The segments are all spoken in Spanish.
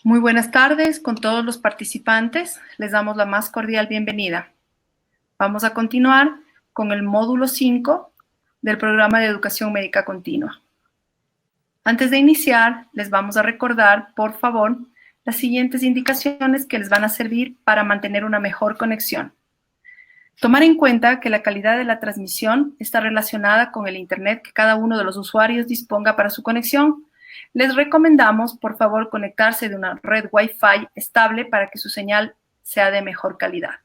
Muy buenas tardes con todos los participantes. Les damos la más cordial bienvenida. Vamos a continuar con el módulo 5 del programa de educación médica continua. Antes de iniciar, les vamos a recordar, por favor, las siguientes indicaciones que les van a servir para mantener una mejor conexión. Tomar en cuenta que la calidad de la transmisión está relacionada con el Internet que cada uno de los usuarios disponga para su conexión. Les recomendamos, por favor, conectarse de una red Wi-Fi estable para que su señal sea de mejor calidad.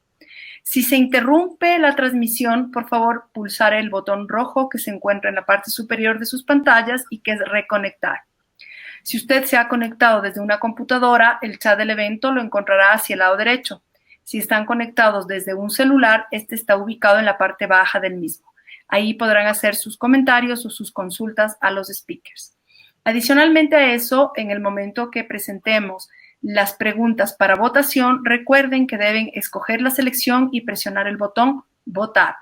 Si se interrumpe la transmisión, por favor, pulsar el botón rojo que se encuentra en la parte superior de sus pantallas y que es reconectar. Si usted se ha conectado desde una computadora, el chat del evento lo encontrará hacia el lado derecho. Si están conectados desde un celular, este está ubicado en la parte baja del mismo. Ahí podrán hacer sus comentarios o sus consultas a los speakers. Adicionalmente a eso, en el momento que presentemos las preguntas para votación, recuerden que deben escoger la selección y presionar el botón votar.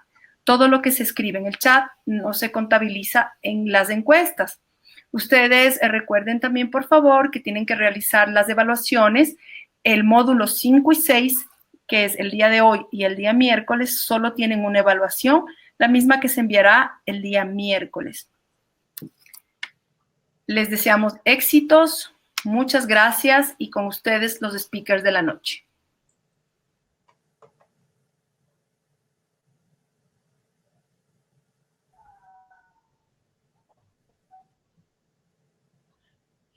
Todo lo que se escribe en el chat no se contabiliza en las encuestas. Ustedes recuerden también, por favor, que tienen que realizar las evaluaciones. El módulo 5 y 6, que es el día de hoy y el día miércoles, solo tienen una evaluación, la misma que se enviará el día miércoles. Les deseamos éxitos, muchas gracias y con ustedes los speakers de la noche.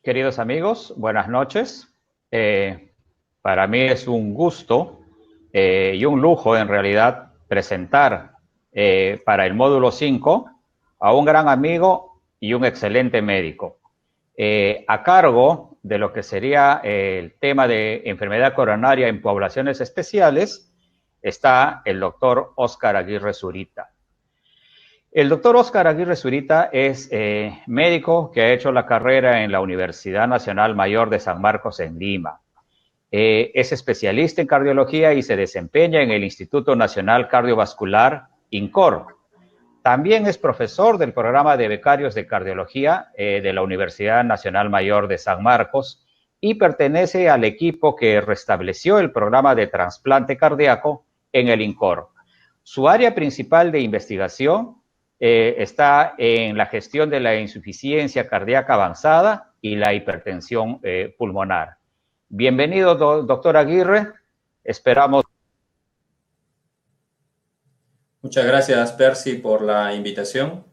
Queridos amigos, buenas noches. Para mí es un gusto y un lujo en realidad presentar para el módulo 5 a un gran amigo y un excelente médico. A cargo de lo que sería el tema de enfermedad coronaria en poblaciones especiales está el doctor Óscar Aguirre Zurita. El doctor Óscar Aguirre Zurita es médico que ha hecho la carrera en la Universidad Nacional Mayor de San Marcos en Lima. Es especialista en cardiología y se desempeña en el Instituto Nacional Cardiovascular, INCOR. También es profesor del programa de becarios de cardiología de la Universidad Nacional Mayor de San Marcos y pertenece al equipo que restableció el programa de trasplante cardíaco en el INCOR. Su área principal de investigación está en la gestión de la insuficiencia cardíaca avanzada y la hipertensión pulmonar. Bienvenido, doctor Aguirre. Esperamos. Muchas gracias, Percy, por la invitación.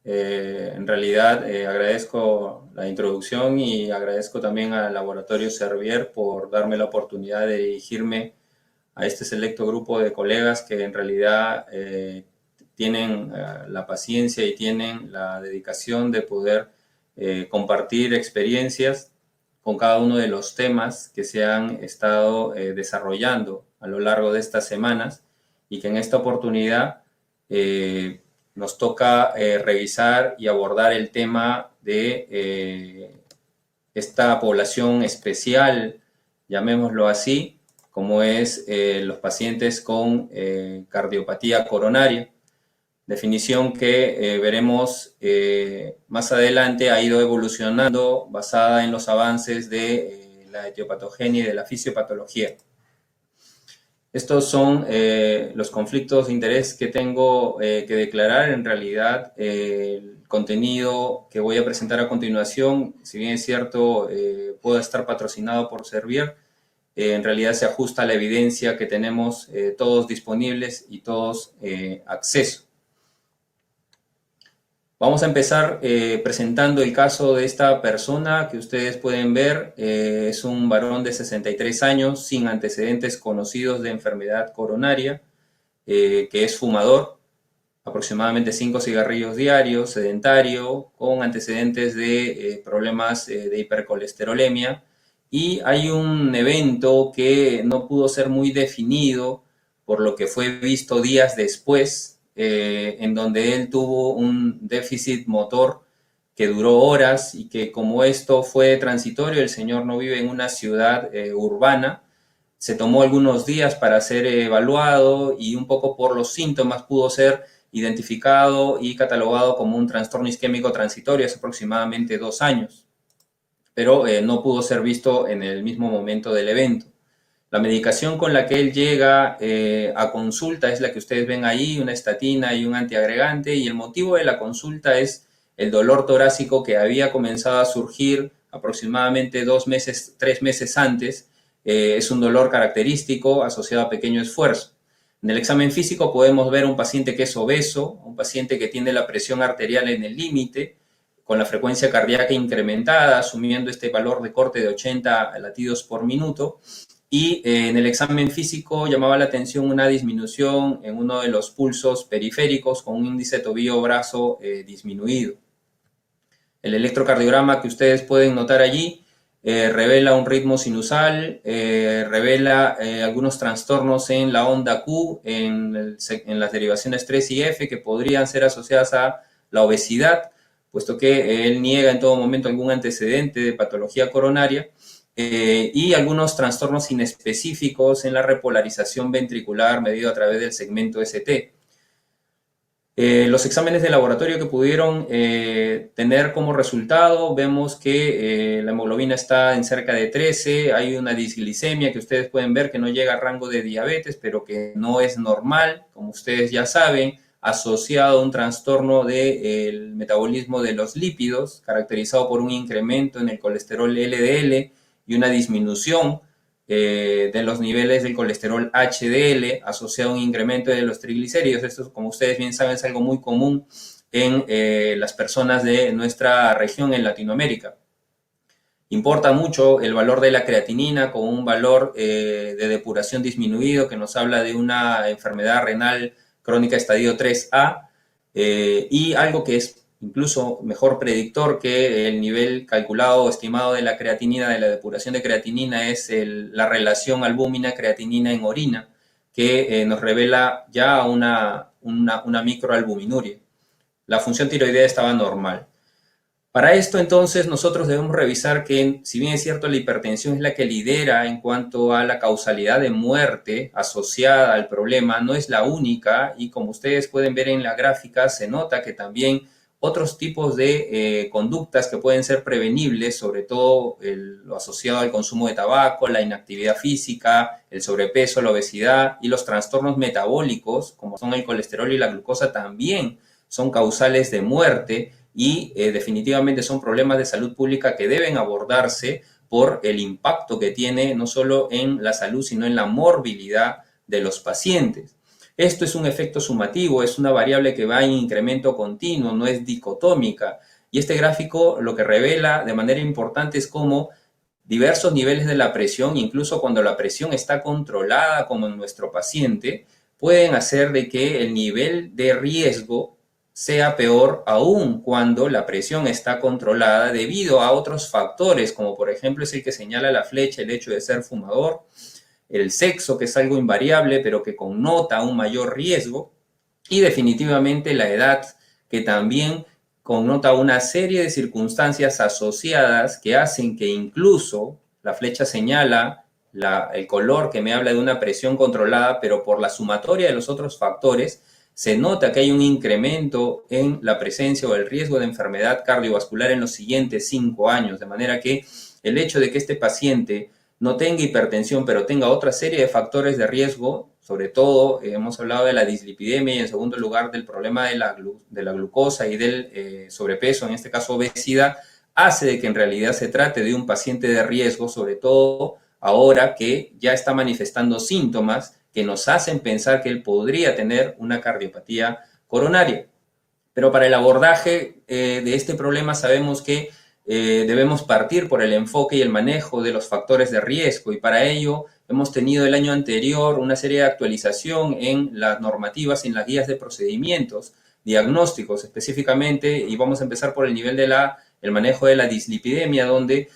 En realidad, agradezco la introducción y agradezco también al Laboratorio Servier por darme la oportunidad de dirigirme a este selecto grupo de colegas que en realidad tienen la paciencia y tienen la dedicación de poder compartir experiencias con cada uno de los temas que se han estado desarrollando a lo largo de estas semanas y que en esta oportunidad nos toca revisar y abordar el tema de esta población especial, llamémoslo así, como es los pacientes con cardiopatía coronaria. Definición que veremos más adelante ha ido evolucionando basada en los avances de la etiopatogenia y de la fisiopatología. Estos son los conflictos de interés que tengo que declarar. En realidad, el contenido que voy a presentar a continuación, si bien es cierto, puede estar patrocinado por Servier, en realidad se ajusta a la evidencia que tenemos todos disponibles y todos acceso. Vamos a empezar presentando el caso de esta persona que ustedes pueden ver. Es un varón de 63 años sin antecedentes conocidos de enfermedad coronaria, que es fumador, aproximadamente 5 cigarrillos diarios, sedentario, con antecedentes de problemas de hipercolesterolemia. Y hay un evento que no pudo ser muy definido, por lo que fue visto días después, en donde él tuvo un déficit motor que duró horas y que como esto fue transitorio, el señor no vive en una ciudad urbana, se tomó algunos días para ser evaluado y un poco por los síntomas pudo ser identificado y catalogado como un trastorno isquémico transitorio hace aproximadamente 2 años. pero no pudo ser visto en el mismo momento del evento. La medicación con la que él llega a consulta es la que ustedes ven ahí, una estatina y un antiagregante, y el motivo de la consulta es el dolor torácico que había comenzado a surgir aproximadamente 2 meses, 3 meses antes. Es un dolor característico asociado a pequeño esfuerzo. En el examen físico podemos ver a un paciente que es obeso, un paciente que tiene la presión arterial en el límite, con la frecuencia cardíaca incrementada, asumiendo este valor de corte de 80 latidos por minuto. Y en el examen físico llamaba la atención una disminución en uno de los pulsos periféricos con un índice tobillo-brazo disminuido. El electrocardiograma que ustedes pueden notar allí revela un ritmo sinusal, revela algunos trastornos en la onda Q, en las derivaciones 3 y F, que podrían ser asociadas a la obesidad, puesto que él niega en todo momento algún antecedente de patología coronaria, y algunos trastornos inespecíficos en la repolarización ventricular medido a través del segmento ST. Los exámenes de laboratorio que pudieron tener como resultado, vemos que la hemoglobina está en cerca de 13, hay una disglicemia que ustedes pueden ver que no llega a rango de diabetes, pero que no es normal, como ustedes ya saben, asociado a un trastorno del metabolismo de los lípidos, caracterizado por un incremento en el colesterol LDL y una disminución de los niveles del colesterol HDL asociado a un incremento de los triglicéridos. Esto, como ustedes bien saben, es algo muy común en las personas de nuestra región en Latinoamérica. Importa mucho el valor de la creatinina con un valor de depuración disminuido que nos habla de una enfermedad renal crónica estadio 3A, y algo que es incluso mejor predictor que el nivel calculado o estimado de la creatinina, de la depuración de creatinina, es la relación albúmina-creatinina en orina, que nos revela ya una microalbuminuria. La función tiroidea estaba normal. Para esto, entonces, nosotros debemos revisar que, si bien es cierto, la hipertensión es la que lidera en cuanto a la causalidad de muerte asociada al problema, no es la única, y como ustedes pueden ver en la gráfica, se nota que también otros tipos de conductas que pueden ser prevenibles, sobre todo lo asociado al consumo de tabaco, la inactividad física, el sobrepeso, la obesidad y los trastornos metabólicos, como son el colesterol y la glucosa, también son causales de muerte y definitivamente son problemas de salud pública que deben abordarse por el impacto que tiene no solo en la salud, sino en la morbilidad de los pacientes. Esto es un efecto sumativo, es una variable que va en incremento continuo, no es dicotómica. Y este gráfico lo que revela de manera importante es cómo diversos niveles de la presión, incluso cuando la presión está controlada como en nuestro paciente, pueden hacer de que el nivel de riesgo sea peor aún cuando la presión está controlada debido a otros factores, como por ejemplo es el que señala la flecha, el hecho de ser fumador, el sexo, que es algo invariable, pero que connota un mayor riesgo, y definitivamente la edad, que también connota una serie de circunstancias asociadas que hacen que incluso la flecha señala el color que me habla de una presión controlada, pero por la sumatoria de los otros factores, se nota que hay un incremento en la presencia o el riesgo de enfermedad cardiovascular en los siguientes 5 años, de manera que el hecho de que este paciente no tenga hipertensión, pero tenga otra serie de factores de riesgo, sobre todo hemos hablado de la dislipidemia y en segundo lugar del problema de la glucosa y del sobrepeso, en este caso obesidad, hace de que en realidad se trate de un paciente de riesgo, sobre todo ahora que ya está manifestando síntomas que nos hacen pensar que él podría tener una cardiopatía coronaria. Pero para el abordaje de este problema sabemos que debemos partir por el enfoque y el manejo de los factores de riesgo, y para ello hemos tenido el año anterior una serie de actualización en las normativas y en las guías de procedimientos diagnósticos específicamente, y vamos a empezar por el nivel de el manejo de la dislipidemia, donde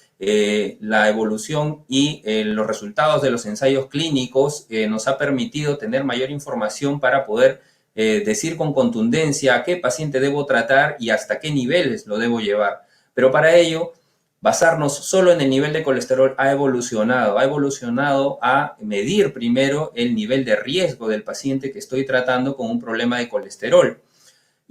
la evolución y los resultados de los ensayos clínicos nos ha permitido tener mayor información para poder decir con contundencia a qué paciente debo tratar y hasta qué niveles lo debo llevar. Pero para ello, basarnos solo en el nivel de colesterol ha evolucionado a medir primero el nivel de riesgo del paciente que estoy tratando con un problema de colesterol.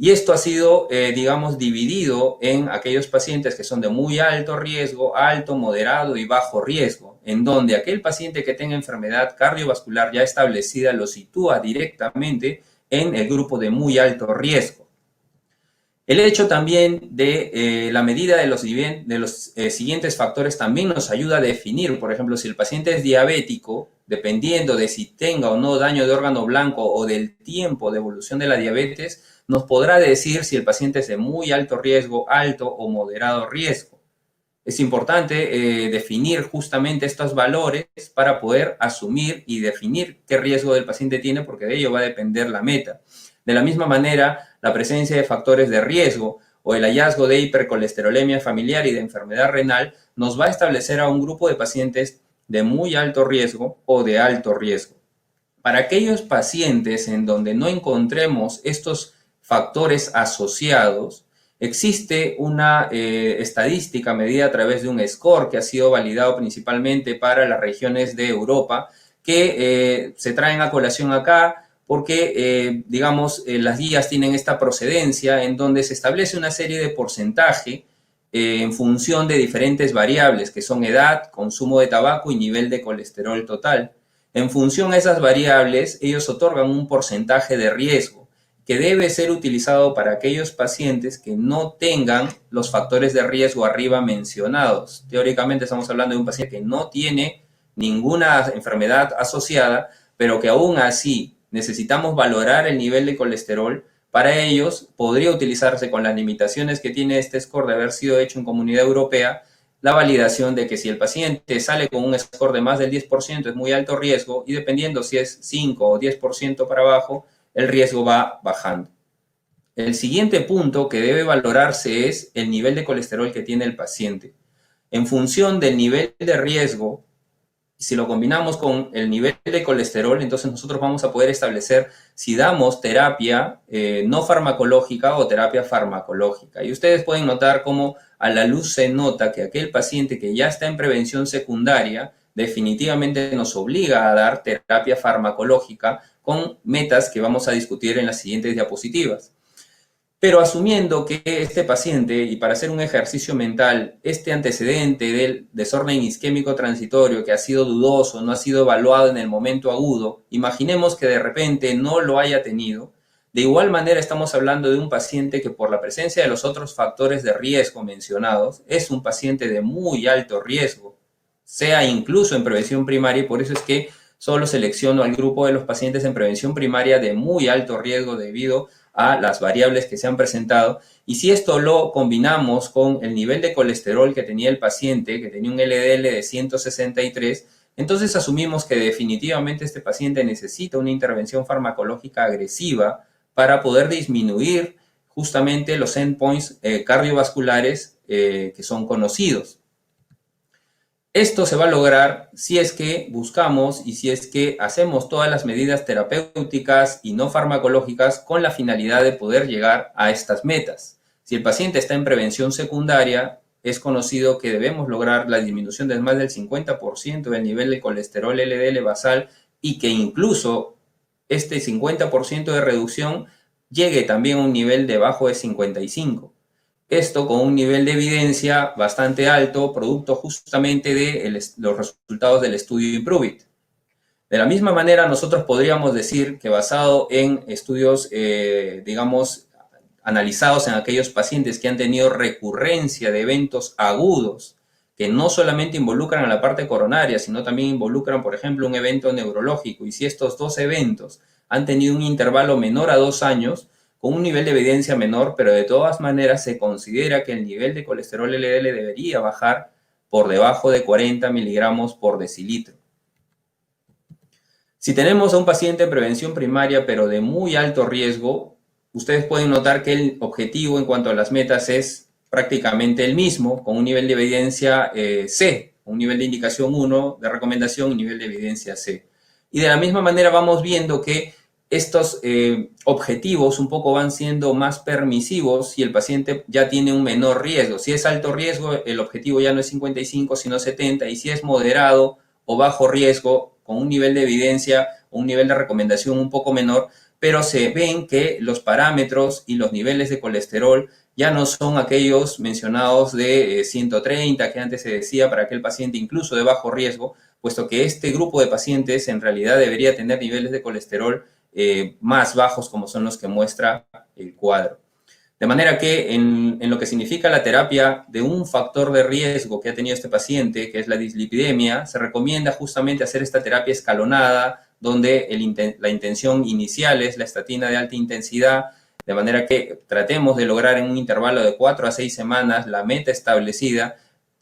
Y esto ha sido, digamos, dividido en aquellos pacientes que son de muy alto riesgo, alto, moderado y bajo riesgo, en donde aquel paciente que tenga enfermedad cardiovascular ya establecida lo sitúa directamente en el grupo de muy alto riesgo. El hecho también de la medida de los siguientes factores también nos ayuda a definir, por ejemplo, si el paciente es diabético, dependiendo de si tenga o no daño de órgano blanco o del tiempo de evolución de la diabetes, nos podrá decir si el paciente es de muy alto riesgo, alto o moderado riesgo. Es importante definir justamente estos valores para poder asumir y definir qué riesgo del paciente tiene, porque de ello va a depender la meta. De la misma manera, la presencia de factores de riesgo o el hallazgo de hipercolesterolemia familiar y de enfermedad renal nos va a establecer a un grupo de pacientes de muy alto riesgo o de alto riesgo. Para aquellos pacientes en donde no encontremos estos factores asociados, existe una estadística medida a través de un score que ha sido validado principalmente para las regiones de Europa, que se traen a colación acá porque, digamos, las guías tienen esta procedencia en donde se establece una serie de porcentaje en función de diferentes variables, que son edad, consumo de tabaco y nivel de colesterol total. En función a esas variables, ellos otorgan un porcentaje de riesgo que debe ser utilizado para aquellos pacientes que no tengan los factores de riesgo arriba mencionados. Teóricamente estamos hablando de un paciente que no tiene ninguna enfermedad asociada, pero que aún así necesitamos valorar el nivel de colesterol. Para ellos podría utilizarse, con las limitaciones que tiene este score de haber sido hecho en Comunidad Europea, la validación de que si el paciente sale con un score de más del 10% es muy alto riesgo, y dependiendo si es 5 o 10% para abajo, el riesgo va bajando. El siguiente punto que debe valorarse es el nivel de colesterol que tiene el paciente. En función del nivel de riesgo, si lo combinamos con el nivel de colesterol, entonces nosotros vamos a poder establecer si damos terapia no farmacológica o terapia farmacológica. Y ustedes pueden notar cómo a la luz se nota que aquel paciente que ya está en prevención secundaria definitivamente nos obliga a dar terapia farmacológica con metas que vamos a discutir en las siguientes diapositivas. Pero asumiendo que este paciente, y para hacer un ejercicio mental, este antecedente del desorden isquémico transitorio que ha sido dudoso, no ha sido evaluado en el momento agudo, imaginemos que de repente no lo haya tenido. De igual manera estamos hablando de un paciente que, por la presencia de los otros factores de riesgo mencionados, es un paciente de muy alto riesgo, sea incluso en prevención primaria, y por eso es que solo selecciono al grupo de los pacientes en prevención primaria de muy alto riesgo debido a las variables que se han presentado. Y si esto lo combinamos con el nivel de colesterol que tenía el paciente, que tenía un LDL de 163, entonces asumimos que definitivamente este paciente necesita una intervención farmacológica agresiva para poder disminuir justamente los endpoints cardiovasculares que son conocidos. Esto se va a lograr si es que buscamos y si es que hacemos todas las medidas terapéuticas y no farmacológicas con la finalidad de poder llegar a estas metas. Si el paciente está en prevención secundaria, es conocido que debemos lograr la disminución de más del 50% del nivel de colesterol LDL basal, y que incluso este 50% de reducción llegue también a un nivel debajo de 55%. Esto con un nivel de evidencia bastante alto, producto justamente de los resultados del estudio IMPROVE-IT. De la misma manera, nosotros podríamos decir que, basado en estudios, digamos, analizados en aquellos pacientes que han tenido recurrencia de eventos agudos, que no solamente involucran a la parte coronaria, sino también involucran, por ejemplo, un evento neurológico, y si estos dos eventos han tenido un intervalo menor a 2 años, con un nivel de evidencia menor, pero de todas maneras se considera que el nivel de colesterol LDL debería bajar por debajo de 40 miligramos por decilitro. Si tenemos a un paciente en prevención primaria, pero de muy alto riesgo, ustedes pueden notar que el objetivo en cuanto a las metas es prácticamente el mismo, con un nivel de evidencia C, un nivel de indicación 1 de recomendación y nivel de evidencia C. Y de la misma manera vamos viendo que estos objetivos un poco van siendo más permisivos si el paciente ya tiene un menor riesgo. Si es alto riesgo, el objetivo ya no es 55, sino 70, y si es moderado o bajo riesgo, con un nivel de evidencia o un nivel de recomendación un poco menor, pero se ven que los parámetros y los niveles de colesterol ya no son aquellos mencionados de 130 que antes se decía para aquel paciente incluso de bajo riesgo, puesto que este grupo de pacientes en realidad debería tener niveles de colesterol más bajos como son los que muestra el cuadro. De manera que en lo que significa la terapia de un factor de riesgo que ha tenido este paciente, que es la dislipidemia, se recomienda justamente hacer esta terapia escalonada, donde la intención inicial es la estatina de alta intensidad, de manera que tratemos de lograr en un intervalo de 4 a 6 semanas la meta establecida,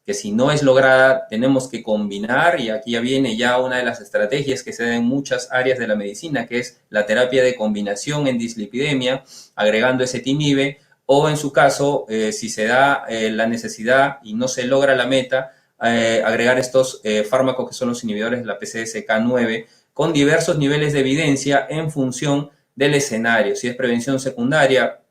que si no es lograda tenemos que combinar, y aquí ya viene ya una de las estrategias que se dan en muchas áreas de la medicina, que es la terapia de combinación en dislipidemia, agregando ezetimibe, o en su caso, si se da la necesidad y no se logra la meta, agregar estos fármacos que son los inhibidores de la PCSK9, con diversos niveles de evidencia en función del escenario. Si es prevención secundaria,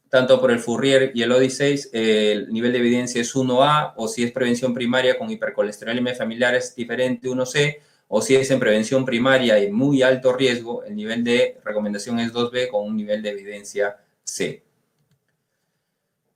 tanto por el Fourier y el ODI6, el nivel de evidencia es 1A, o si es prevención primaria con hipercolesterolemia familiar es diferente, 1C, o si es en prevención primaria y muy alto riesgo, el nivel de recomendación es 2B con un nivel de evidencia C.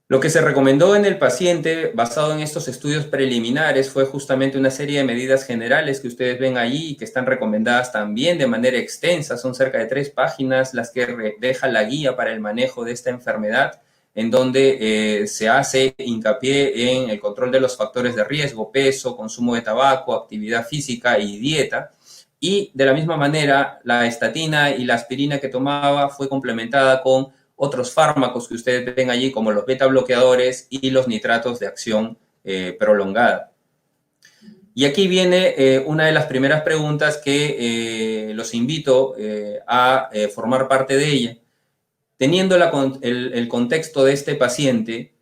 Lo que se recomendó en el paciente, basado en estos estudios preliminares, fue justamente una serie de medidas generales que ustedes ven ahí y que están recomendadas también de manera extensa. Son cerca de 3 páginas las que deja la guía para el manejo de esta enfermedad, en donde se hace hincapié en el control de los factores de riesgo, peso, consumo de tabaco, actividad física y dieta. Y de la misma manera, la estatina y la aspirina que tomaba fue complementada con otros fármacos que ustedes ven allí, como los beta bloqueadores y los nitratos de acción prolongada. Y aquí viene una de las primeras preguntas que los invito a formar parte de ella. Teniendo el contexto de este paciente,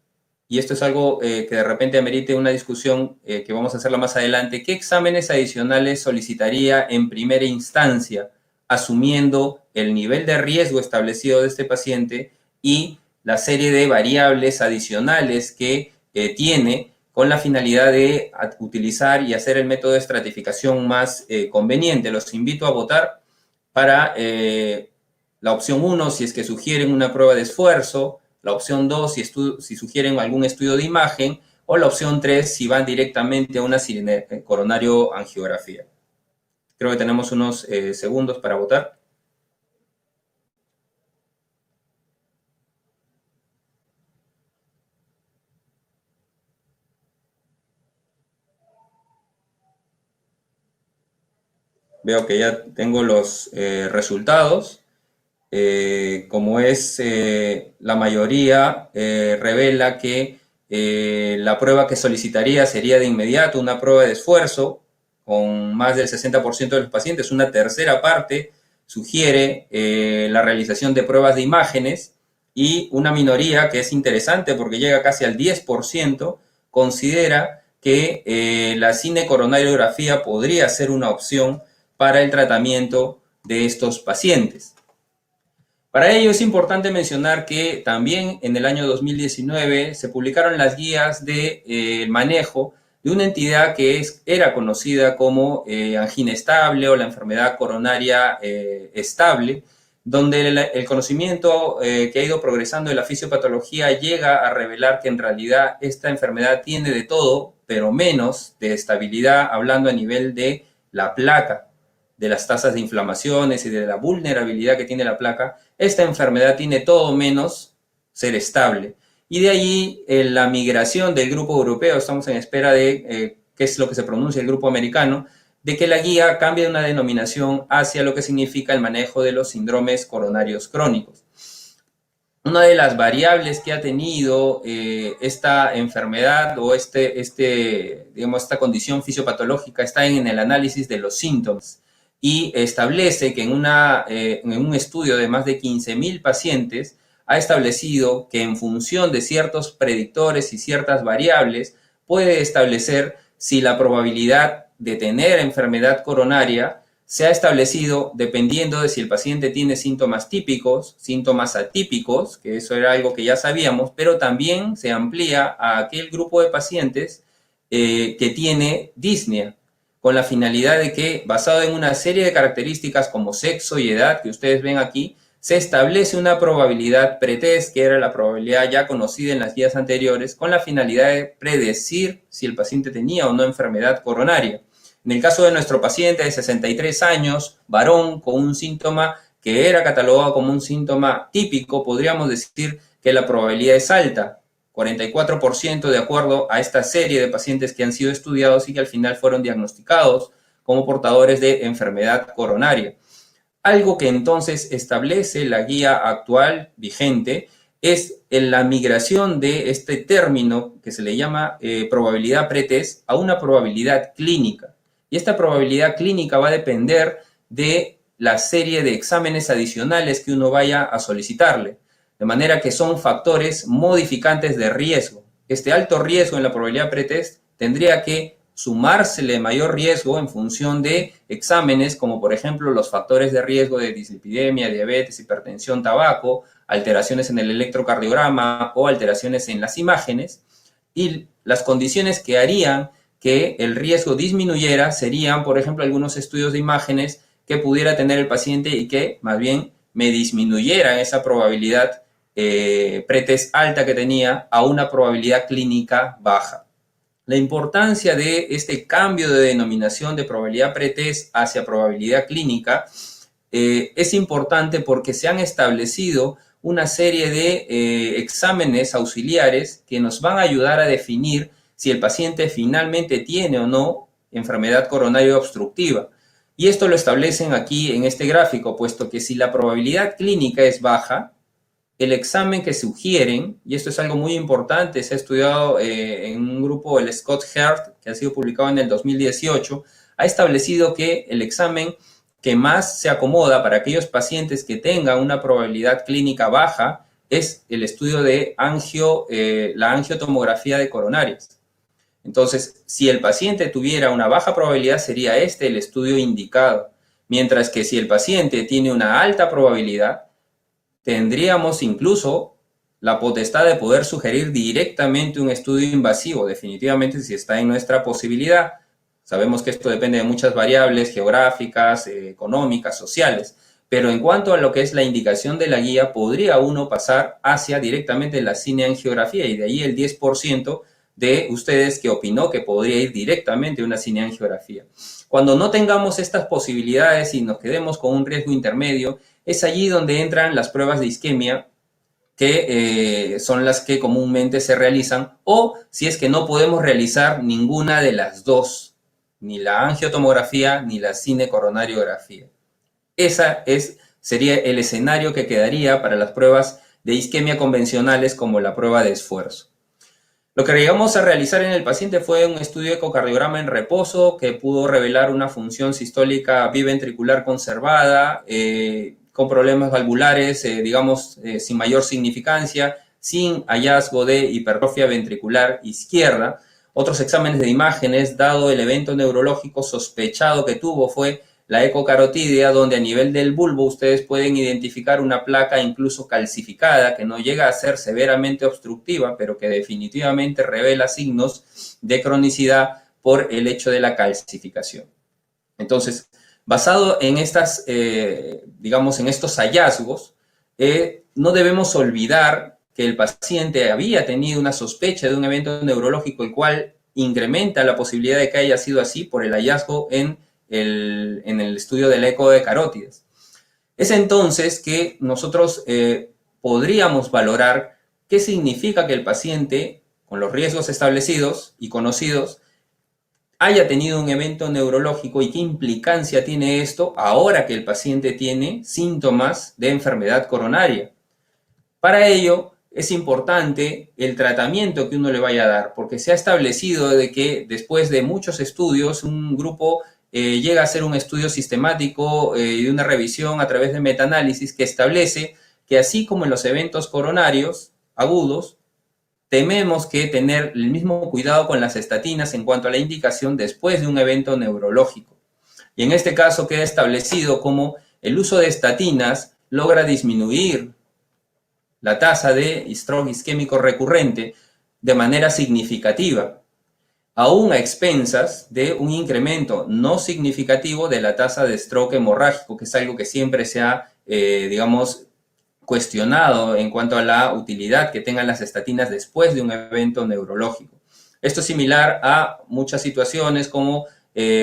y esto es algo que de repente amerite una discusión que vamos a hacerla más adelante, ¿qué exámenes adicionales solicitaría en primera instancia, asumiendo el nivel de riesgo establecido de este paciente y la serie de variables adicionales que tiene con la finalidad de utilizar y hacer el método de estratificación más conveniente? Los invito a votar para la opción 1 si es que sugieren una prueba de esfuerzo, la opción 2 si sugieren algún estudio de imagen, o la opción 3 si van directamente a una coronario-angiografía. Creo que tenemos unos segundos para votar. Veo que ya tengo los resultados. Como es la mayoría, revela que la prueba que solicitaría sería de inmediato una prueba de esfuerzo, con más del 60% de los pacientes. Una tercera parte sugiere la realización de pruebas de imágenes, y una minoría, que es interesante porque llega casi al 10%, considera que la cinecoronariografía podría ser una opción para el tratamiento de estos pacientes. Para ello es importante mencionar que también en el año 2019 se publicaron las guías de manejo de una entidad que era conocida como angina estable o la enfermedad coronaria estable, donde el conocimiento que ha ido progresando de la fisiopatología llega a revelar que en realidad esta enfermedad tiene de todo, pero menos de estabilidad, hablando a nivel de la placa, de las tasas de inflamaciones y de la vulnerabilidad que tiene la placa. Esta enfermedad tiene todo menos ser estable. Y de allí la migración del grupo europeo, estamos en espera de qué es lo que se pronuncia el grupo americano, de que la guía cambie de una denominación hacia lo que significa el manejo de los síndromes coronarios crónicos. Una de las variables que ha tenido esta enfermedad o esta condición fisiopatológica está en el análisis de los síntomas, y establece que en un estudio de más de 15.000 pacientes ha establecido que en función de ciertos predictores y ciertas variables puede establecer si la probabilidad de tener enfermedad coronaria se ha establecido dependiendo de si el paciente tiene síntomas típicos, síntomas atípicos, que eso era algo que ya sabíamos, pero también se amplía a aquel grupo de pacientes que tiene disnea, con la finalidad de que, basado en una serie de características como sexo y edad que ustedes ven aquí, se establece una probabilidad pretest, que era la probabilidad ya conocida en las guías anteriores, con la finalidad de predecir si el paciente tenía o no enfermedad coronaria. En el caso de nuestro paciente de 63 años, varón, con un síntoma que era catalogado como un síntoma típico, podríamos decir que la probabilidad es alta, 44% de acuerdo a esta serie de pacientes que han sido estudiados y que al final fueron diagnosticados como portadores de enfermedad coronaria. Algo que entonces establece la guía actual vigente es en la migración de este término que se le llama probabilidad pretest a una probabilidad clínica. Y esta probabilidad clínica va a depender de la serie de exámenes adicionales que uno vaya a solicitarle. De manera que son factores modificantes de riesgo. Este alto riesgo en la probabilidad pretest tendría que sumársele mayor riesgo en función de exámenes como por ejemplo los factores de riesgo de dislipidemia, diabetes, hipertensión, tabaco, alteraciones en el electrocardiograma o alteraciones en las imágenes, y las condiciones que harían que el riesgo disminuyera serían, por ejemplo, algunos estudios de imágenes que pudiera tener el paciente y que más bien me disminuyeran esa probabilidad pretest alta que tenía a una probabilidad clínica baja. La importancia de este cambio de denominación de probabilidad pretest hacia probabilidad clínica es importante porque se han establecido una serie de exámenes auxiliares que nos van a ayudar a definir si el paciente finalmente tiene o no enfermedad coronaria obstructiva. Y esto lo establecen aquí en este gráfico, puesto que si la probabilidad clínica es baja, el examen que sugieren, y esto es algo muy importante, se ha estudiado en un grupo, el Scott Heart, que ha sido publicado en el 2018, ha establecido que el examen que más se acomoda para aquellos pacientes que tengan una probabilidad clínica baja es el estudio de la angiotomografía de coronarias. Entonces, si el paciente tuviera una baja probabilidad, sería este el estudio indicado. Mientras que si el paciente tiene una alta probabilidad, tendríamos incluso la potestad de poder sugerir directamente un estudio invasivo, definitivamente si está en nuestra posibilidad. Sabemos que esto depende de muchas variables geográficas, económicas, sociales, pero en cuanto a lo que es la indicación de la guía, podría uno pasar hacia directamente la cineangiografía, y de ahí el 10% de ustedes que opinó que podría ir directamente a una cineangiografía. Cuando no tengamos estas posibilidades y nos quedemos con un riesgo intermedio, es allí donde entran las pruebas de isquemia, que son las que comúnmente se realizan, o si es que no podemos realizar ninguna de las dos, ni la angiotomografía ni la cinecoronariografía. Sería el escenario que quedaría para las pruebas de isquemia convencionales como la prueba de esfuerzo. Lo que llegamos a realizar en el paciente fue un estudio de ecocardiograma en reposo que pudo revelar una función sistólica biventricular conservada, con problemas valvulares, sin mayor significancia, sin hallazgo de hipertrofia ventricular izquierda. Otros exámenes de imágenes, dado el evento neurológico sospechado que tuvo, fue la ecocarotidia, donde a nivel del bulbo ustedes pueden identificar una placa incluso calcificada, que no llega a ser severamente obstructiva, pero que definitivamente revela signos de cronicidad por el hecho de la calcificación. Entonces, basado en en estos hallazgos, no debemos olvidar que el paciente había tenido una sospecha de un evento neurológico, el cual incrementa la posibilidad de que haya sido así por el hallazgo en el estudio del eco de carótidas. Es entonces que nosotros podríamos valorar qué significa que el paciente, con los riesgos establecidos y conocidos, haya tenido un evento neurológico y qué implicancia tiene esto ahora que el paciente tiene síntomas de enfermedad coronaria. Para ello es importante el tratamiento que uno le vaya a dar, porque se ha establecido de que después de muchos estudios, un grupo llega a hacer un estudio sistemático y una revisión a través de metaanálisis que establece que así como en los eventos coronarios agudos, tenemos que tener el mismo cuidado con las estatinas en cuanto a la indicación después de un evento neurológico. Y en este caso queda establecido cómo el uso de estatinas logra disminuir la tasa de stroke isquémico recurrente de manera significativa, aún a expensas de un incremento no significativo de la tasa de stroke hemorrágico, que es algo que siempre se ha, cuestionado en cuanto a la utilidad que tengan las estatinas después de un evento neurológico. Esto es similar a muchas situaciones como,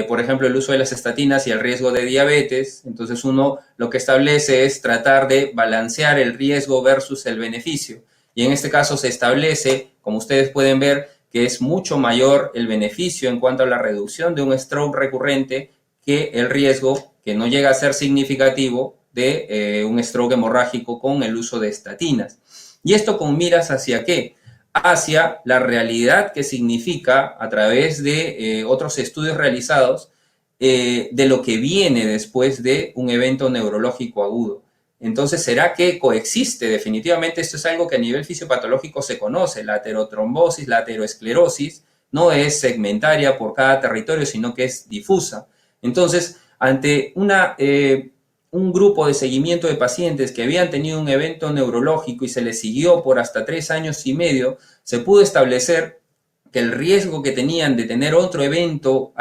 por ejemplo, el uso de las estatinas y el riesgo de diabetes. Entonces uno lo que establece es tratar de balancear el riesgo versus el beneficio. Y en este caso se establece, como ustedes pueden ver, que es mucho mayor el beneficio en cuanto a la reducción de un stroke recurrente que el riesgo, que no llega a ser significativo, de un stroke hemorrágico con el uso de estatinas. Y esto con miras hacia qué? Hacia la realidad que significa, a través de otros estudios realizados, de lo que viene después de un evento neurológico agudo. Entonces, ¿será que coexiste? Definitivamente esto es algo que a nivel fisiopatológico se conoce. La aterotrombosis, la ateroesclerosis, no es segmentaria por cada territorio, sino que es difusa. Entonces, ante un grupo de seguimiento de pacientes que habían tenido un evento neurológico y se les siguió por hasta 3 años y medio, se pudo establecer que el riesgo que tenían de tener otro evento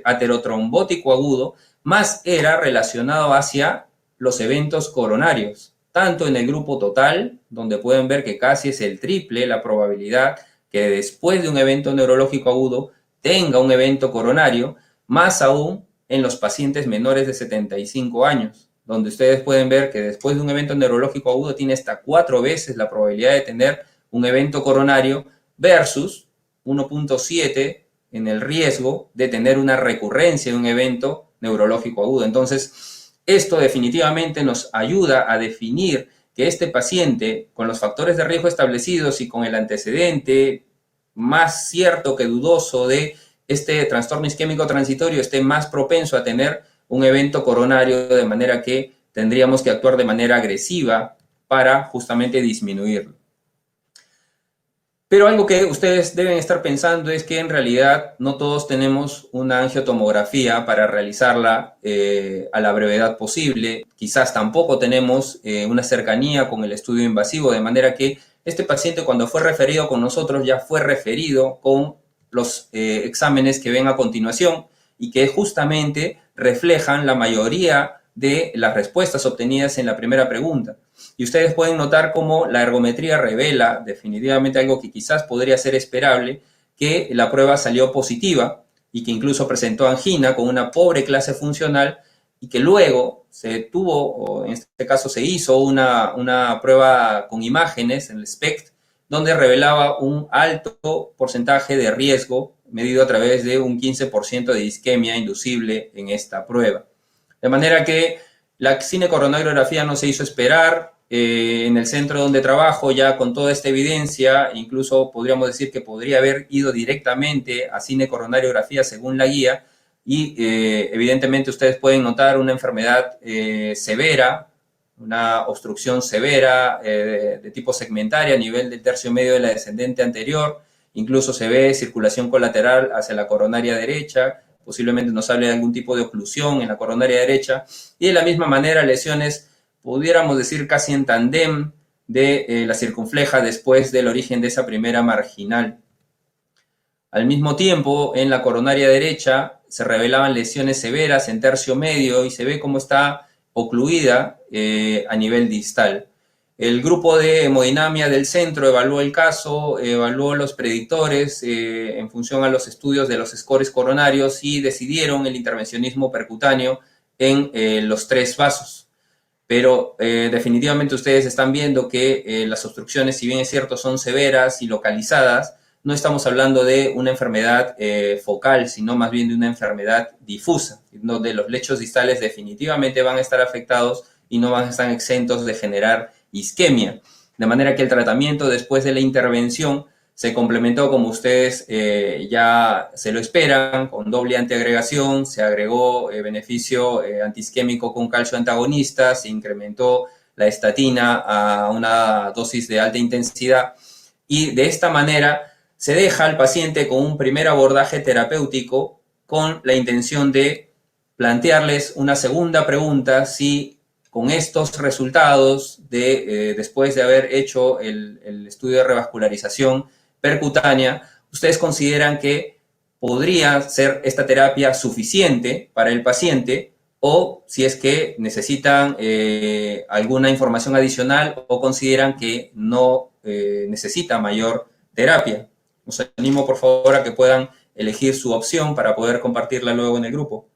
aterotrombótico agudo más era relacionado hacia los eventos coronarios, tanto en el grupo total, donde pueden ver que casi es el triple la probabilidad que después de un evento neurológico agudo tenga un evento coronario, más aún en los pacientes menores de 75 años, donde ustedes pueden ver que después de un evento neurológico agudo tiene hasta 4 veces la probabilidad de tener un evento coronario versus 1.7 en el riesgo de tener una recurrencia de un evento neurológico agudo. Entonces, esto definitivamente nos ayuda a definir que este paciente, con los factores de riesgo establecidos y con el antecedente más cierto que dudoso de este trastorno isquémico transitorio, esté más propenso a tener un evento coronario, de manera que tendríamos que actuar de manera agresiva para justamente disminuirlo. Pero algo que ustedes deben estar pensando es que en realidad no todos tenemos una angiotomografía para realizarla a la brevedad posible. Quizás tampoco tenemos una cercanía con el estudio invasivo, de manera que este paciente, cuando fue referido con nosotros, ya fue referido con los exámenes que ven a continuación y que justamente reflejan la mayoría de las respuestas obtenidas en la primera pregunta. Y ustedes pueden notar cómo la ergometría revela definitivamente algo que quizás podría ser esperable, que la prueba salió positiva y que incluso presentó angina con una pobre clase funcional, y que luego se tuvo, o en este caso se hizo una prueba con imágenes en el SPECT, donde revelaba un alto porcentaje de riesgo medido a través de un 15% de isquemia inducible en esta prueba. De manera que la cinecoronariografía no se hizo esperar. En el centro donde trabajo, ya con toda esta evidencia, incluso podríamos decir que podría haber ido directamente a cinecoronariografía según la guía, y evidentemente ustedes pueden notar una enfermedad severa, una obstrucción severa de tipo segmentaria a nivel del tercio medio de la descendente anterior. Incluso se ve circulación colateral hacia la coronaria derecha, posiblemente nos hable de algún tipo de oclusión en la coronaria derecha, y de la misma manera lesiones, pudiéramos decir casi en tandem, de la circunfleja después del origen de esa primera marginal. Al mismo tiempo, en la coronaria derecha se revelaban lesiones severas en tercio medio y se ve cómo está ocluida a nivel distal. El grupo de hemodinamia del centro evaluó el caso, evaluó los predictores en función a los estudios de los scores coronarios y decidieron el intervencionismo percutáneo en los 3 vasos. Pero definitivamente ustedes están viendo que las obstrucciones, si bien es cierto, son severas y localizadas, no estamos hablando de una enfermedad focal, sino más bien de una enfermedad difusa, donde los lechos distales definitivamente van a estar afectados y no van a estar exentos de generar isquemia. De manera que el tratamiento después de la intervención se complementó, como ustedes ya se lo esperan, con doble antiagregación. Se agregó beneficio antiisquémico con calcio antagonista, se incrementó la estatina a una dosis de alta intensidad, y de esta manera se deja al paciente con un primer abordaje terapéutico con la intención de plantearles una segunda pregunta: si con estos resultados después de haber hecho el estudio de revascularización percutánea, ustedes consideran que podría ser esta terapia suficiente para el paciente, o si es que necesitan alguna información adicional o consideran que no necesita mayor terapia. Los animo, por favor, a que puedan elegir su opción para poder compartirla luego en el grupo.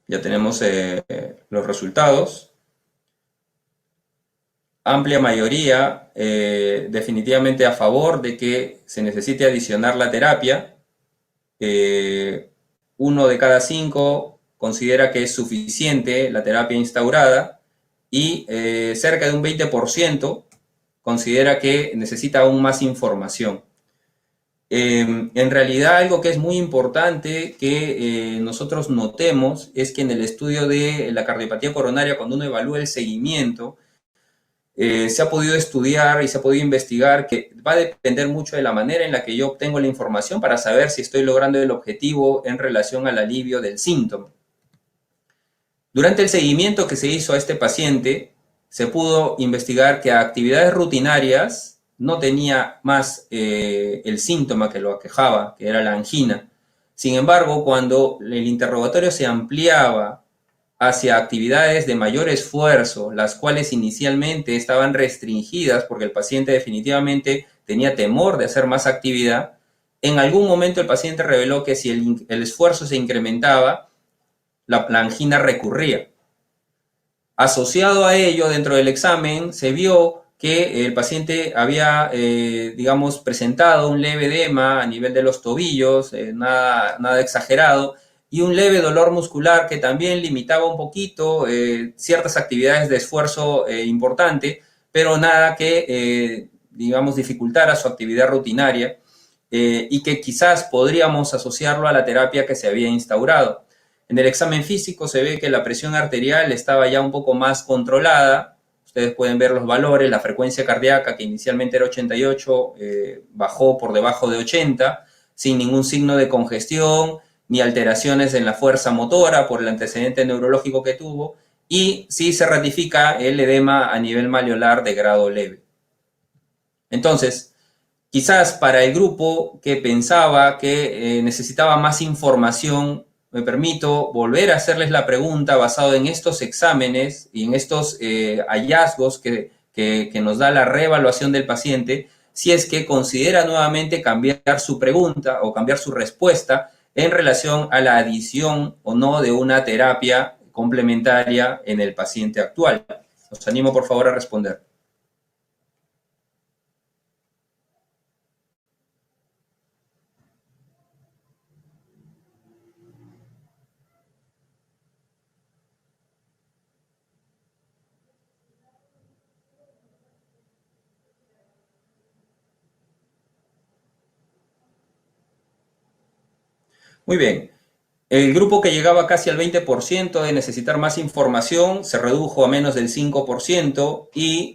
Ya tenemos los resultados. Amplia mayoría definitivamente a favor de que se necesite adicionar la terapia. 1 de cada 5 considera que es suficiente la terapia instaurada y cerca de un 20% considera que necesita aún más información. En realidad, algo que es muy importante que nosotros notemos es que en el estudio de la cardiopatía coronaria, cuando uno evalúa el seguimiento, se ha podido estudiar y se ha podido investigar que va a depender mucho de la manera en la que yo obtengo la información para saber si estoy logrando el objetivo en relación al alivio del síntoma. Durante el seguimiento que se hizo a este paciente, se pudo investigar que a actividades rutinarias no tenía más el síntoma que lo aquejaba, que era la angina. Sin embargo, cuando el interrogatorio se ampliaba hacia actividades de mayor esfuerzo, las cuales inicialmente estaban restringidas porque el paciente definitivamente tenía temor de hacer más actividad, en algún momento el paciente reveló que si el esfuerzo se incrementaba, la angina recurría. Asociado a ello, dentro del examen se vio que el paciente había, digamos, presentado un leve edema a nivel de los tobillos, nada exagerado, y un leve dolor muscular que también limitaba un poquito ciertas actividades de esfuerzo importante, pero nada que, digamos, dificultara su actividad rutinaria y que quizás podríamos asociarlo a la terapia que se había instaurado. En el examen físico se ve que la presión arterial estaba ya un poco más controlada. Ustedes pueden ver los valores, la frecuencia cardíaca, que inicialmente era 88, bajó por debajo de 80, sin ningún signo de congestión, ni alteraciones en la fuerza motora por el antecedente neurológico que tuvo, y sí se ratifica el edema a nivel malleolar de grado leve. Entonces, quizás para el grupo que pensaba que necesitaba más información, me permito volver a hacerles la pregunta basado en estos exámenes y en estos hallazgos que nos da la reevaluación del paciente, si es que considera nuevamente cambiar su pregunta o cambiar su respuesta en relación a la adición o no de una terapia complementaria en el paciente actual. Los animo, por favor, a responder. Muy bien. El grupo que llegaba casi al 20% de necesitar más información se redujo a menos del 5% y,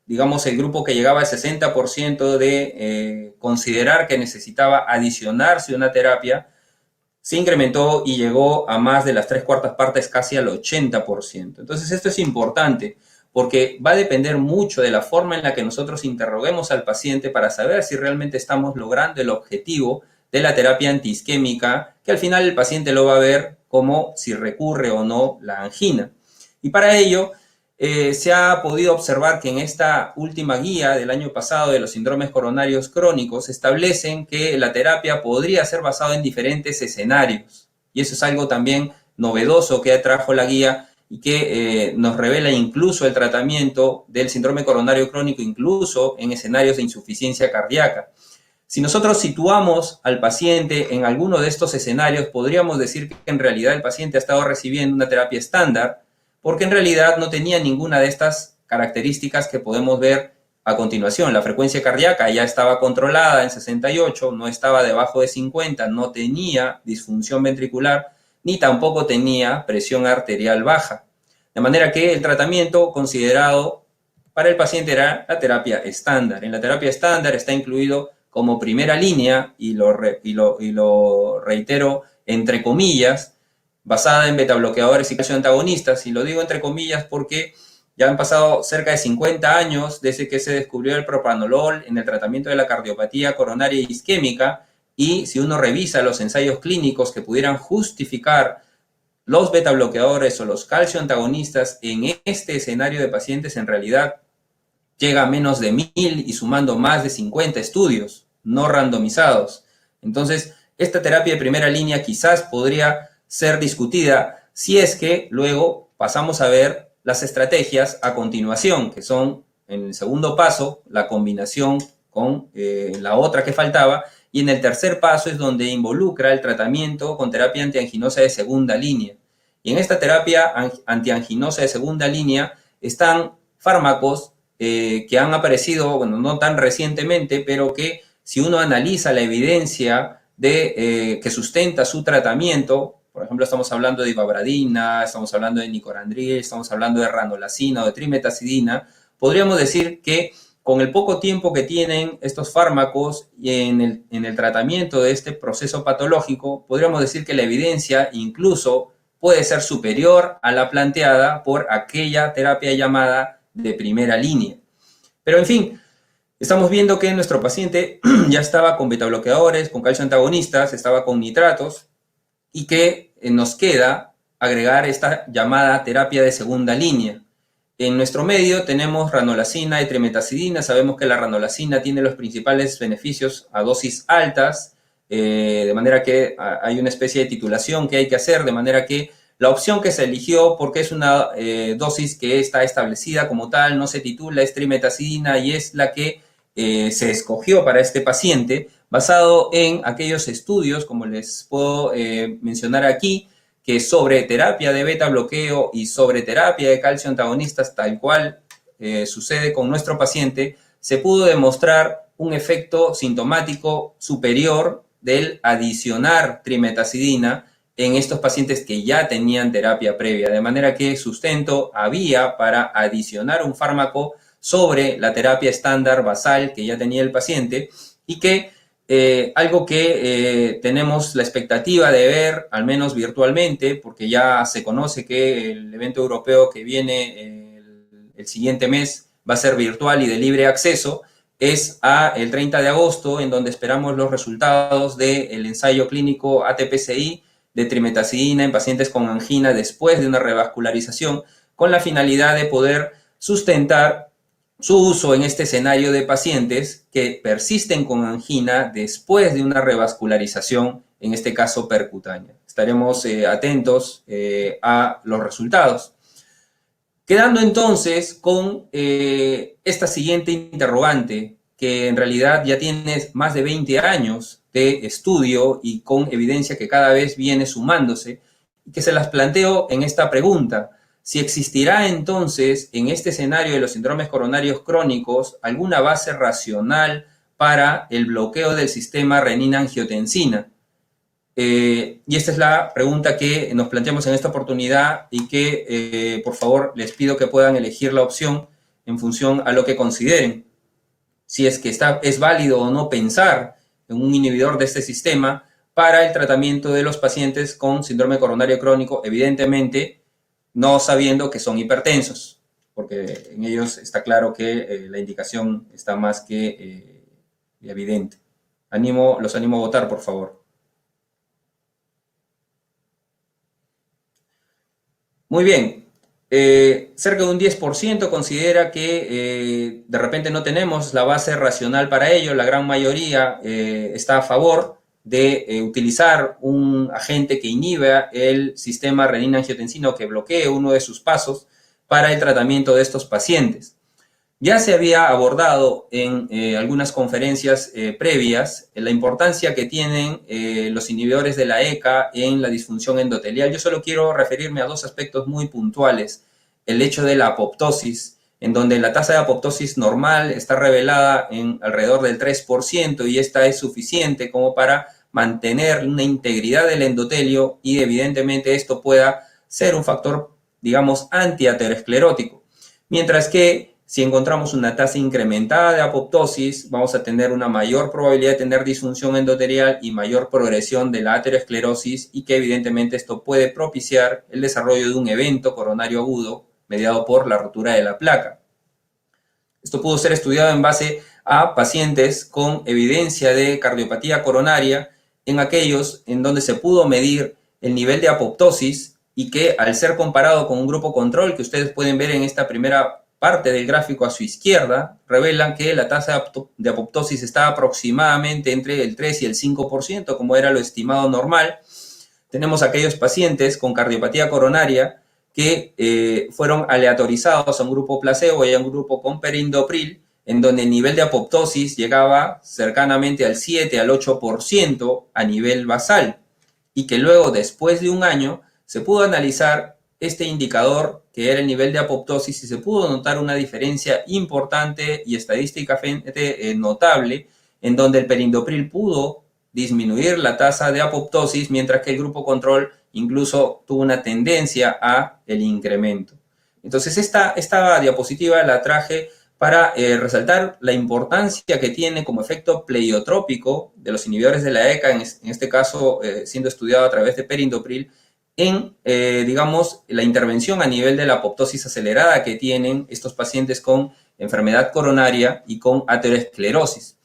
digamos, el grupo que llegaba al 60% de considerar que necesitaba adicionarse una terapia se incrementó y llegó a más de las 3/4 partes, casi al 80%. Entonces, esto es importante porque va a depender mucho de la forma en la que nosotros interroguemos al paciente para saber si realmente estamos logrando el objetivo de la terapia antiisquémica, que al final el paciente lo va a ver como si recurre o no la angina. Y para ello, se ha podido observar que en esta última guía del año pasado de los síndromes coronarios crónicos establecen que la terapia podría ser basada en diferentes escenarios. Y eso es algo también novedoso que trajo la guía y que nos revela incluso el tratamiento del síndrome coronario crónico, incluso en escenarios de insuficiencia cardíaca. Si nosotros situamos al paciente en alguno de estos escenarios, podríamos decir que en realidad el paciente ha estado recibiendo una terapia estándar, porque en realidad no tenía ninguna de estas características que podemos ver a continuación. La frecuencia cardíaca ya estaba controlada en 68, no estaba debajo de 50, no tenía disfunción ventricular, ni tampoco tenía presión arterial baja. De manera que el tratamiento considerado para el paciente era la terapia estándar. En la terapia estándar está incluido, como primera línea, y lo reitero entre comillas, basada en betabloqueadores y calcio antagonistas, y lo digo entre comillas porque ya han pasado cerca de 50 años desde que se descubrió el propranolol en el tratamiento de la cardiopatía coronaria isquémica, y si uno revisa los ensayos clínicos que pudieran justificar los betabloqueadores o los calcio antagonistas en este escenario de pacientes, en realidad llega a menos de 1000 y sumando más de 50 estudios no randomizados. Entonces, esta terapia de primera línea quizás podría ser discutida si es que luego pasamos a ver las estrategias a continuación, que son, en el segundo paso, la combinación con la otra que faltaba, y en el tercer paso es donde involucra el tratamiento con terapia antianginosa de segunda línea. Y en esta terapia antianginosa de segunda línea están fármacos que han aparecido, bueno, no tan recientemente, pero que si uno analiza la evidencia que sustenta su tratamiento, por ejemplo, estamos hablando de ivabradina, estamos hablando de nicorandril, estamos hablando de ranolazina o de trimetazidina, podríamos decir que con el poco tiempo que tienen estos fármacos en el tratamiento de este proceso patológico, podríamos decir que la evidencia incluso puede ser superior a la planteada por aquella terapia llamada de primera línea. Pero en fin, estamos viendo que nuestro paciente ya estaba con betabloqueadores, con calcio antagonistas, estaba con nitratos, y que nos queda agregar esta llamada terapia de segunda línea. En nuestro medio tenemos ranolazina y trimetazidina. Sabemos que la ranolazina tiene los principales beneficios a dosis altas, de manera que hay una especie de titulación que hay que hacer, de manera que la opción que se eligió, porque es una dosis que está establecida como tal, no se titula, es trimetazidina y es la que se escogió para este paciente, basado en aquellos estudios, como les puedo mencionar aquí, que sobre terapia de beta bloqueo y sobre terapia de calcio antagonistas, tal cual sucede con nuestro paciente, se pudo demostrar un efecto sintomático superior del adicionar trimetazidina en estos pacientes que ya tenían terapia previa, de manera que sustento había para adicionar un fármaco sobre la terapia estándar basal que ya tenía el paciente, y que algo que tenemos la expectativa de ver, al menos virtualmente, porque ya se conoce que el evento europeo que viene el siguiente mes va a ser virtual y de libre acceso, es el 30 de agosto, en donde esperamos los resultados del ensayo clínico ATPCI de trimetazidina en pacientes con angina después de una revascularización, con la finalidad de poder sustentar su uso en este escenario de pacientes que persisten con angina después de una revascularización, en este caso percutánea. Estaremos atentos a los resultados. Quedando entonces con esta siguiente interrogante, que en realidad ya tiene más de 20 años de estudio y con evidencia que cada vez viene sumándose, y que se las planteo en esta pregunta: si existirá entonces en este escenario de los síndromes coronarios crónicos alguna base racional para el bloqueo del sistema renina-angiotensina. Y esta es la pregunta que nos planteamos en esta oportunidad, y que por favor les pido que puedan elegir la opción en función a lo que consideren. Si es que es válido o no pensar en un inhibidor de este sistema para el tratamiento de los pacientes con síndrome coronario crónico, evidentemente no sabiendo que son hipertensos, porque en ellos está claro que la indicación está más que evidente. Los animo a votar, por favor. Muy bien. Cerca de un 10% considera que de repente no tenemos la base racional para ello. La gran mayoría está a favor de utilizar un agente que inhiba el sistema renina-angiotensina o que bloquee uno de sus pasos para el tratamiento de estos pacientes. Ya se había abordado en algunas conferencias previas la importancia que tienen los inhibidores de la ECA en la disfunción endotelial. Yo solo quiero referirme a dos aspectos muy puntuales. El hecho de la apoptosis, en donde la tasa de apoptosis normal está revelada en alrededor del 3%, y esta es suficiente como para mantener una integridad del endotelio, y evidentemente esto pueda ser un factor, digamos, antiaterosclerótico. Mientras que si encontramos una tasa incrementada de apoptosis, vamos a tener una mayor probabilidad de tener disfunción endotelial y mayor progresión de la aterosclerosis, y que evidentemente esto puede propiciar el desarrollo de un evento coronario agudo mediado por la rotura de la placa. Esto pudo ser estudiado en base a pacientes con evidencia de cardiopatía coronaria, en aquellos en donde se pudo medir el nivel de apoptosis y que, al ser comparado con un grupo control que ustedes pueden ver en esta primera parte del gráfico a su izquierda, revelan que la tasa de apoptosis está aproximadamente entre el 3 y el 5%, como era lo estimado normal. Tenemos aquellos pacientes con cardiopatía coronaria que fueron aleatorizados a un grupo placebo y a un grupo con perindopril, en donde el nivel de apoptosis llegaba cercanamente al 7 al 8% a nivel basal, y que luego, después de un año, se pudo analizar este indicador, que era el nivel de apoptosis, y se pudo notar una diferencia importante y estadísticamente notable, en donde el perindopril pudo disminuir la tasa de apoptosis, mientras que el grupo control incluso tuvo una tendencia a el incremento. Entonces, esta diapositiva la traje para resaltar la importancia que tiene como efecto pleiotrópico de los inhibidores de la ECA, en este caso siendo estudiado a través de perindopril, en, digamos, la intervención a nivel de la apoptosis acelerada que tienen estos pacientes con enfermedad coronaria y con aterosclerosis,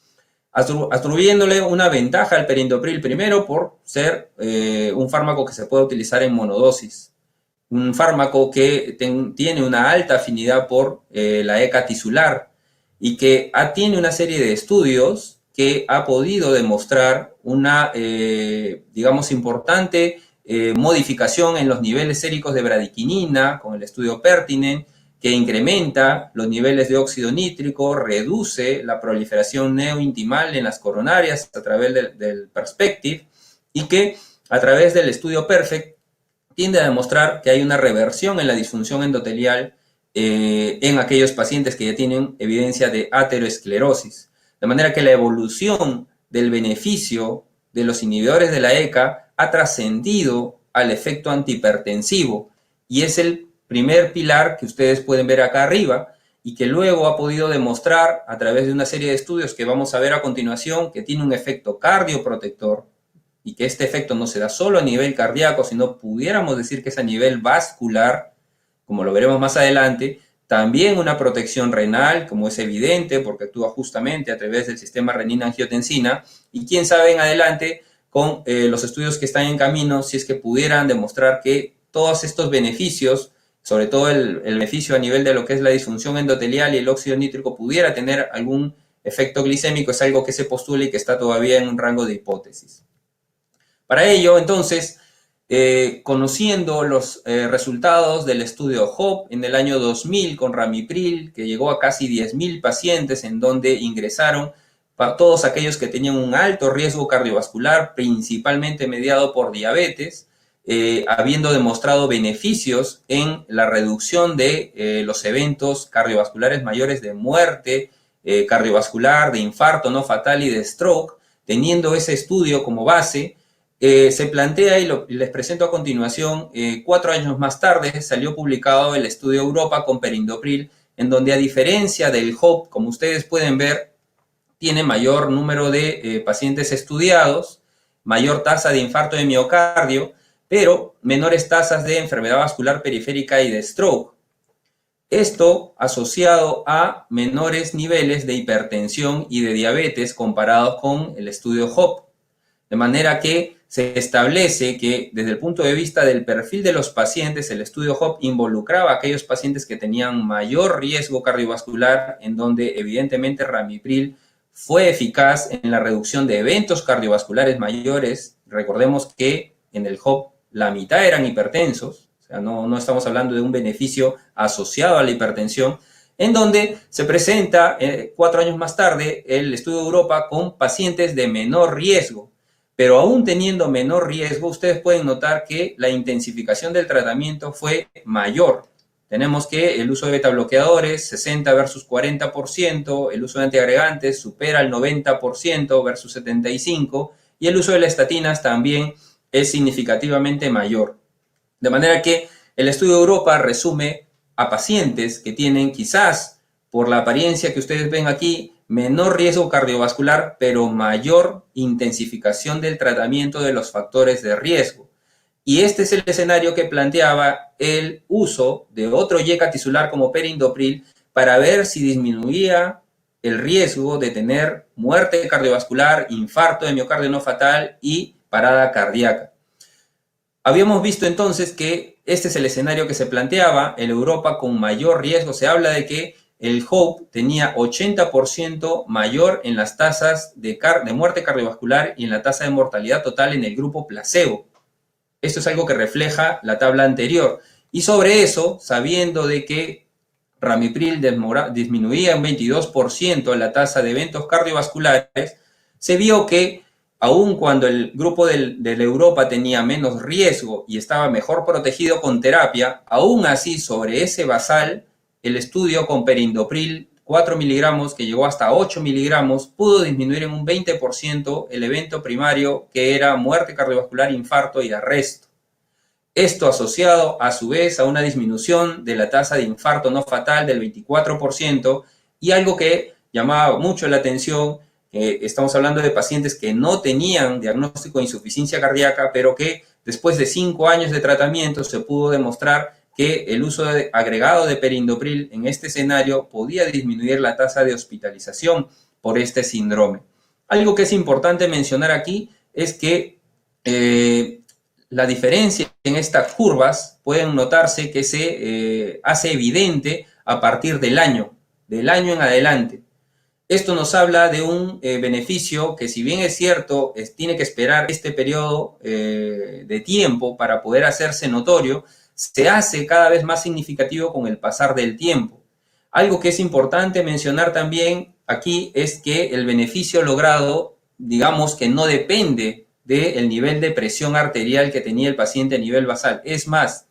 atribuyéndole una ventaja al perindopril, primero por ser un fármaco que se puede utilizar en monodosis, un fármaco que tiene una alta afinidad por la ECA tisular, y que tiene una serie de estudios que ha podido demostrar una, digamos, importante modificación en los niveles séricos de bradiquinina con el estudio Pertinent, que incrementa los niveles de óxido nítrico, reduce la proliferación neointimal en las coronarias a través del Perspective, y que a través del estudio Perfect tiende a demostrar que hay una reversión en la disfunción endotelial en aquellos pacientes que ya tienen evidencia de aterosclerosis. De manera que la evolución del beneficio de los inhibidores de la ECA ha trascendido al efecto antihipertensivo, y es el primer pilar que ustedes pueden ver acá arriba, y que luego ha podido demostrar a través de una serie de estudios que vamos a ver a continuación, que tiene un efecto cardioprotector, y que este efecto no se da solo a nivel cardíaco, sino pudiéramos decir que es a nivel vascular, como lo veremos más adelante. También una protección renal, como es evidente, porque actúa justamente a través del sistema renina-angiotensina, y quién sabe en adelante, con los estudios que están en camino, si es que pudieran demostrar que todos estos beneficios, sobre todo el beneficio a nivel de lo que es la disfunción endotelial y el óxido nítrico, pudiera tener algún efecto glicémico, es algo que se postula y que está todavía en un rango de hipótesis. Para ello, entonces, conociendo los resultados del estudio HOPE en el año 2000 con ramipril, que llegó a casi 10.000 pacientes, en donde ingresaron para todos aquellos que tenían un alto riesgo cardiovascular, principalmente mediado por diabetes, habiendo demostrado beneficios en la reducción de los eventos cardiovasculares mayores de muerte cardiovascular, de infarto no fatal y de stroke. Teniendo ese estudio como base, se plantea, y les presento a continuación, 4 años más tarde salió publicado el estudio Europa con perindopril, en donde, a diferencia del HOPE, como ustedes pueden ver, tiene mayor número de pacientes estudiados, mayor tasa de infarto de miocardio, pero menores tasas de enfermedad vascular periférica y de stroke. Esto asociado a menores niveles de hipertensión y de diabetes comparados con el estudio HOPE. De manera que se establece que, desde el punto de vista del perfil de los pacientes, el estudio HOPE involucraba a aquellos pacientes que tenían mayor riesgo cardiovascular, en donde evidentemente ramipril fue eficaz en la reducción de eventos cardiovasculares mayores. Recordemos que en el HOPE la mitad eran hipertensos, o sea, no estamos hablando de un beneficio asociado a la hipertensión, en donde se presenta 4 años más tarde el estudio Europa con pacientes de menor riesgo. Pero aún teniendo menor riesgo, ustedes pueden notar que la intensificación del tratamiento fue mayor. Tenemos que el uso de betabloqueadores, 60 versus 40%, el uso de antiagregantes supera el 90% versus 75%, y el uso de las estatinas también es significativamente mayor. De manera que el estudio Europa resume a pacientes que tienen quizás por la apariencia que ustedes ven aquí, menor riesgo cardiovascular, pero mayor intensificación del tratamiento de los factores de riesgo. Y este es el escenario que planteaba el uso de otro YECA tisular como perindopril para ver si disminuía el riesgo de tener muerte cardiovascular, infarto de miocardio no fatal y parada cardíaca. Habíamos visto entonces que este es el escenario que se planteaba en Europa con mayor riesgo. Se habla de que el HOPE tenía 80% mayor en las tasas de muerte cardiovascular y en la tasa de mortalidad total en el grupo placebo. Esto es algo que refleja la tabla anterior. Y sobre eso, sabiendo de que ramipril disminuía un 22% la tasa de eventos cardiovasculares, se vio que aun cuando el grupo de la Europa tenía menos riesgo y estaba mejor protegido con terapia, aún así sobre ese basal, el estudio con perindopril 4 miligramos, que llegó hasta 8 miligramos, pudo disminuir en un 20% el evento primario, que era muerte cardiovascular, infarto y arresto. Esto asociado a su vez a una disminución de la tasa de infarto no fatal del 24%, y algo que llamaba mucho la atención, estamos hablando de pacientes que no tenían diagnóstico de insuficiencia cardíaca, pero que después de 5 años de tratamiento se pudo demostrar que el uso agregado de perindopril en este escenario podía disminuir la tasa de hospitalización por este síndrome. Algo que es importante mencionar aquí es que la diferencia en estas curvas pueden notarse que se hace evidente a partir del año en adelante. Esto nos habla de un beneficio que, si bien es cierto, tiene que esperar este periodo de tiempo para poder hacerse notorio, se hace cada vez más significativo con el pasar del tiempo. Algo que es importante mencionar también aquí es que el beneficio logrado, digamos que no depende del nivel de presión arterial que tenía el paciente a nivel basal. Es más,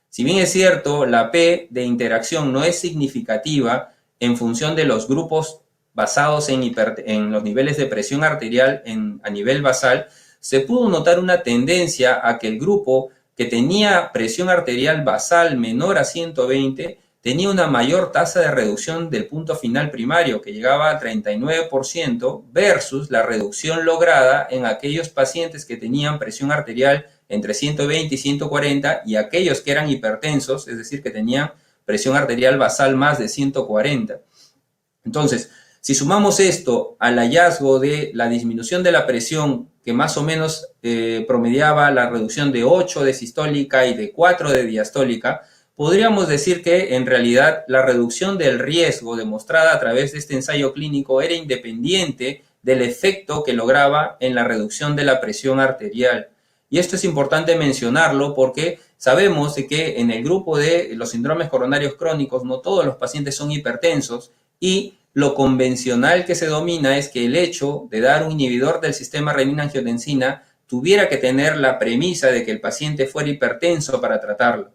si bien es cierto, la P de interacción no es significativa en función de los grupos basados en los niveles de presión arterial a nivel basal, se pudo notar una tendencia a que el grupo que tenía presión arterial basal menor a 120 tenía una mayor tasa de reducción del punto final primario, que llegaba al 39%, versus la reducción lograda en aquellos pacientes que tenían presión arterial entre 120 y 140 y aquellos que eran hipertensos, es decir, que tenían presión arterial basal más de 140. Entonces, si sumamos esto al hallazgo de la disminución de la presión, que más o menos promediaba la reducción de 8 de sistólica y de 4 de diastólica, podríamos decir que en realidad la reducción del riesgo demostrada a través de este ensayo clínico era independiente del efecto que lograba en la reducción de la presión arterial. Y esto es importante mencionarlo porque sabemos de que en el grupo de los síndromes coronarios crónicos no todos los pacientes son hipertensos, y lo convencional que se domina es que el hecho de dar un inhibidor del sistema renina-angiotensina tuviera que tener la premisa de que el paciente fuera hipertenso para tratarlo.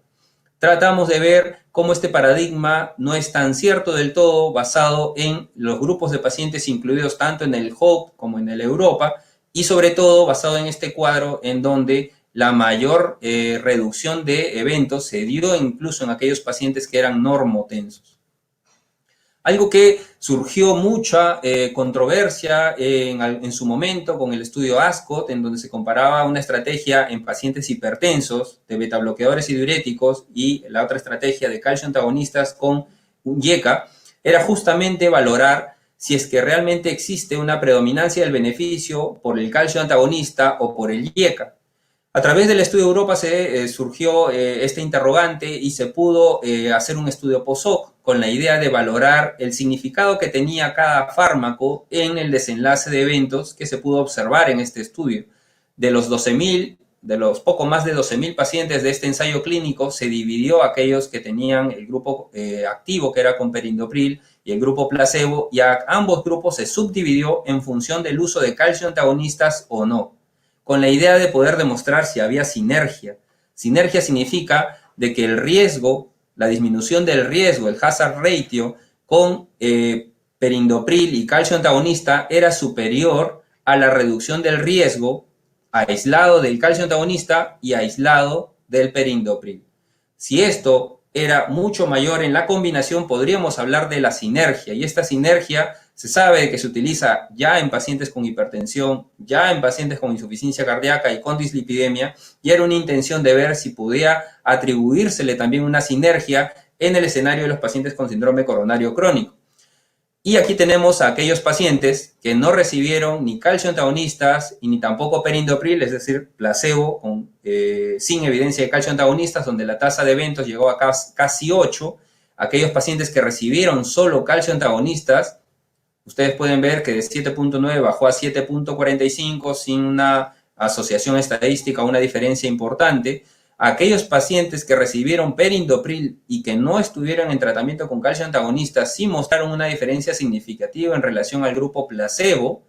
Tratamos de ver cómo este paradigma no es tan cierto del todo, basado en los grupos de pacientes incluidos tanto en el HOPE como en el Europa, y sobre todo basado en este cuadro en donde la mayor reducción de eventos se dio incluso en aquellos pacientes que eran normotensos. Algo que surgió mucha controversia en su momento con el estudio ASCOT, en donde se comparaba una estrategia en pacientes hipertensos de betabloqueadores y diuréticos y la otra estrategia de calcio antagonistas con un YECA, era justamente valorar si es que realmente existe una predominancia del beneficio por el calcio antagonista o por el YECA. A través del estudio Europa se surgió este interrogante y se pudo hacer un estudio post-hoc con la idea de valorar el significado que tenía cada fármaco en el desenlace de eventos que se pudo observar en este estudio. De los poco más de 12.000 pacientes de este ensayo clínico, se dividió aquellos que tenían el grupo activo, que era con perindopril, y el grupo placebo, y a ambos grupos se subdividió en función del uso de calcio antagonistas o no, con la idea de poder demostrar si había sinergia. Sinergia significa de que el riesgo, la disminución del riesgo, el hazard ratio, con perindopril y calcio antagonista era superior a la reducción del riesgo aislado del calcio antagonista y aislado del perindopril. Si esto era mucho mayor en la combinación, podríamos hablar de la sinergia. Y esta sinergia se sabe que se utiliza ya en pacientes con hipertensión, ya en pacientes con insuficiencia cardíaca y con dislipidemia, y era una intención de ver si podía atribuírsele también una sinergia en el escenario de los pacientes con síndrome coronario crónico. Y aquí tenemos a aquellos pacientes que no recibieron ni calcio antagonistas y ni tampoco perindopril, es decir, placebo sin evidencia de calcio antagonistas, donde la tasa de eventos llegó a casi 8. Aquellos pacientes que recibieron solo calcio antagonistas, ustedes pueden ver que de 7.9 bajó a 7.45 sin una asociación estadística, una diferencia importante. Aquellos pacientes que recibieron perindopril y que no estuvieron en tratamiento con calcio antagonista sí mostraron una diferencia significativa en relación al grupo placebo.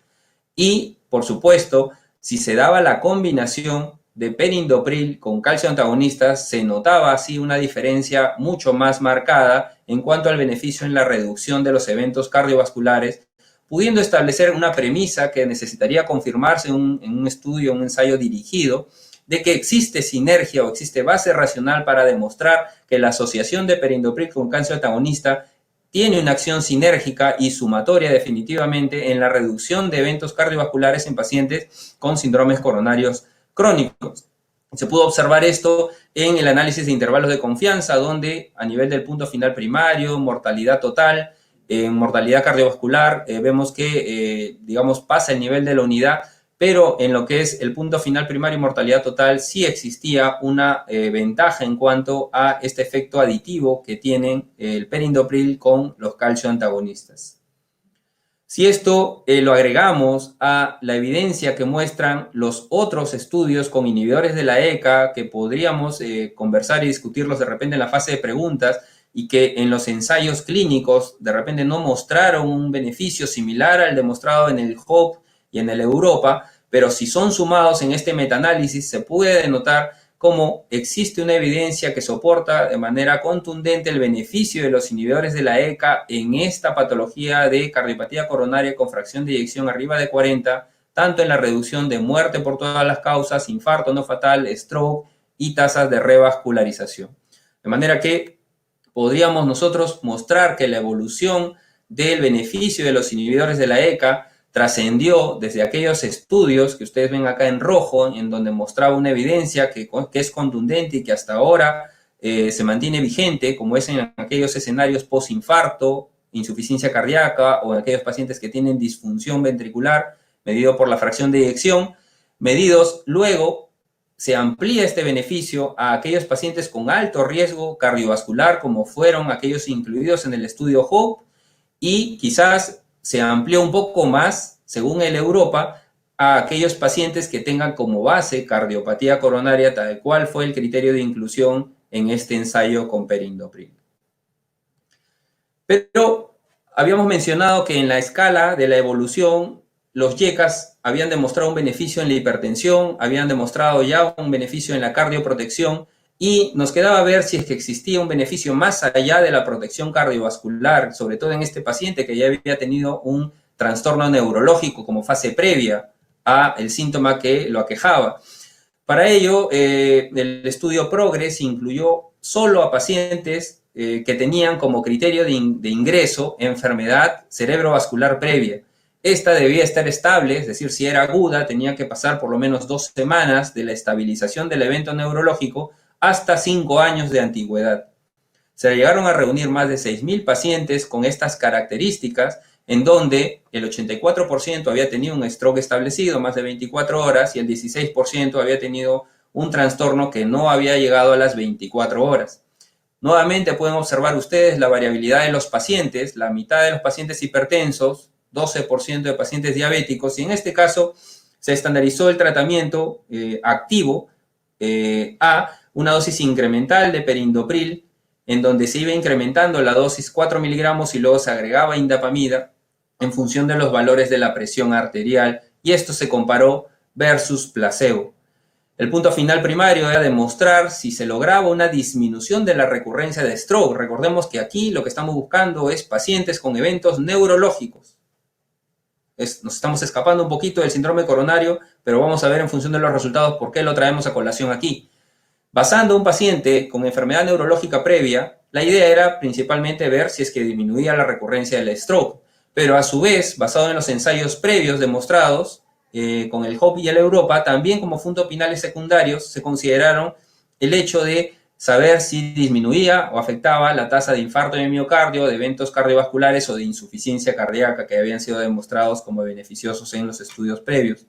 Y, por supuesto, si se daba la combinación de perindopril con calcio antagonista, se notaba así una diferencia mucho más marcada en cuanto al beneficio en la reducción de los eventos cardiovasculares, pudiendo establecer una premisa que necesitaría confirmarse en un estudio, un ensayo dirigido, de que existe sinergia o existe base racional para demostrar que la asociación de perindopril con calcio antagonista tiene una acción sinérgica y sumatoria definitivamente en la reducción de eventos cardiovasculares en pacientes con síndromes coronarios crónicos. Se pudo observar esto en el análisis de intervalos de confianza, donde a nivel del punto final primario, mortalidad total, en mortalidad cardiovascular, vemos que, digamos, pasa el nivel de la unidad, pero en lo que es el punto final primario y mortalidad total sí existía una ventaja en cuanto a este efecto aditivo que tienen el perindopril con los calcio antagonistas. Si esto lo agregamos a la evidencia que muestran los otros estudios con inhibidores de la ECA, que podríamos conversar y discutirlos de repente en la fase de preguntas, y que en los ensayos clínicos de repente no mostraron un beneficio similar al demostrado en el HOPE y en el Europa, pero si son sumados en este metaanálisis se puede denotar cómo existe una evidencia que soporta de manera contundente el beneficio de los inhibidores de la ECA en esta patología de cardiopatía coronaria con fracción de eyección arriba de 40, tanto en la reducción de muerte por todas las causas, infarto no fatal, stroke y tasas de revascularización. De manera que podríamos nosotros mostrar que la evolución del beneficio de los inhibidores de la ECA trascendió desde aquellos estudios que ustedes ven acá en rojo, en donde mostraba una evidencia que es contundente y que hasta ahora se mantiene vigente, como es en aquellos escenarios post-infarto, insuficiencia cardíaca o en aquellos pacientes que tienen disfunción ventricular, medido por la fracción de eyección, medidos luego. Se amplía este beneficio a aquellos pacientes con alto riesgo cardiovascular, como fueron aquellos incluidos en el estudio HOPE, y quizás se amplió un poco más, según el Europa, a aquellos pacientes que tengan como base cardiopatía coronaria, tal cual fue el criterio de inclusión en este ensayo con perindopril. Pero habíamos mencionado que en la escala de la evolución, los YECAs habían demostrado un beneficio en la hipertensión, habían demostrado ya un beneficio en la cardioprotección, y nos quedaba ver si es que existía un beneficio más allá de la protección cardiovascular, sobre todo en este paciente que ya había tenido un trastorno neurológico como fase previa a el síntoma que lo aquejaba. Para ello, el estudio PROGRESS incluyó solo a pacientes que tenían como criterio de ingreso enfermedad cerebrovascular previa. Esta debía estar estable, es decir, si era aguda, tenía que pasar por lo menos 2 semanas de la estabilización del evento neurológico hasta 5 años de antigüedad. Se llegaron a reunir más de 6.000 pacientes con estas características, en donde el 84% había tenido un stroke establecido, más de 24 horas, y el 16% había tenido un trastorno que no había llegado a las 24 horas. Nuevamente pueden observar ustedes la variabilidad de los pacientes, la mitad de los pacientes hipertensos, 12% de pacientes diabéticos, y en este caso se estandarizó el tratamiento activo a una dosis incremental de perindopril, en donde se iba incrementando la dosis 4 miligramos y luego se agregaba indapamida en función de los valores de la presión arterial, y esto se comparó versus placebo. El punto final primario era demostrar si se lograba una disminución de la recurrencia de stroke. Recordemos que aquí lo que estamos buscando es pacientes con eventos neurológicos. Nos estamos escapando un poquito del síndrome coronario, pero vamos a ver en función de los resultados por qué lo traemos a colación aquí. Basando a un paciente con enfermedad neurológica previa, la idea era principalmente ver si es que disminuía la recurrencia del stroke, pero a su vez, basado en los ensayos previos demostrados, con el HOPE y el Europa, también como puntos finales secundarios se consideraron el hecho de saber si disminuía o afectaba la tasa de infarto de miocardio, de eventos cardiovasculares o de insuficiencia cardíaca que habían sido demostrados como beneficiosos en los estudios previos.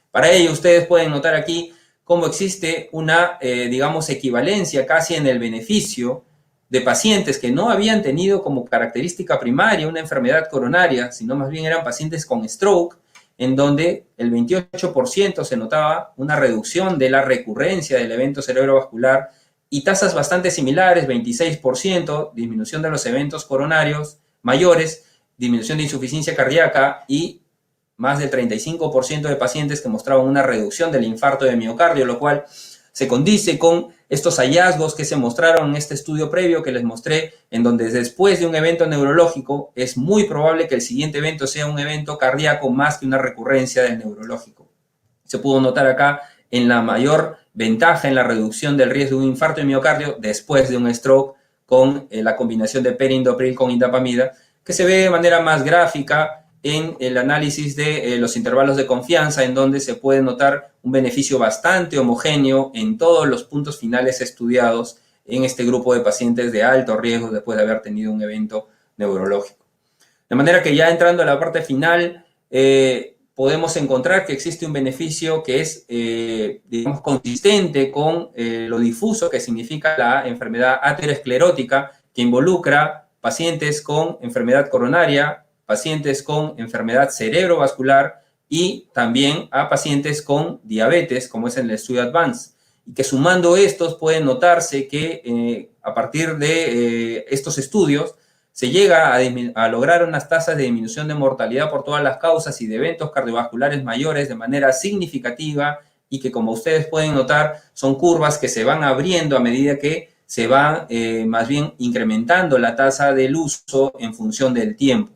Para ello, ustedes pueden notar aquí cómo existe una, digamos, equivalencia casi en el beneficio de pacientes que no habían tenido como característica primaria una enfermedad coronaria, sino más bien eran pacientes con stroke, en donde el 28% se notaba una reducción de la recurrencia del evento cerebrovascular y tasas bastante similares, 26%, disminución de los eventos coronarios mayores, disminución de insuficiencia cardíaca y más del 35% de pacientes que mostraban una reducción del infarto de miocardio, lo cual se condice con estos hallazgos que se mostraron en este estudio previo que les mostré, en donde después de un evento neurológico es muy probable que el siguiente evento sea un evento cardíaco más que una recurrencia del neurológico. Se pudo notar acá en la mayor ventaja en la reducción del riesgo de un infarto de miocardio después de un stroke con la combinación de perindopril con indapamida, que se ve de manera más gráfica en el análisis de los intervalos de confianza, en donde se puede notar un beneficio bastante homogéneo en todos los puntos finales estudiados en este grupo de pacientes de alto riesgo después de haber tenido un evento neurológico. De manera que ya entrando a la parte final, podemos encontrar que existe un beneficio que es, digamos, consistente con lo difuso que significa la enfermedad aterosclerótica, que involucra pacientes con enfermedad coronaria, pacientes con enfermedad cerebrovascular y también a pacientes con diabetes, como es en el estudio Advance. Y que sumando estos puede notarse que a partir de estos estudios se llega a lograr unas tasas de disminución de mortalidad por todas las causas y de eventos cardiovasculares mayores de manera significativa y que, como ustedes pueden notar, son curvas que se van abriendo a medida que se va más bien incrementando la tasa del uso en función del tiempo.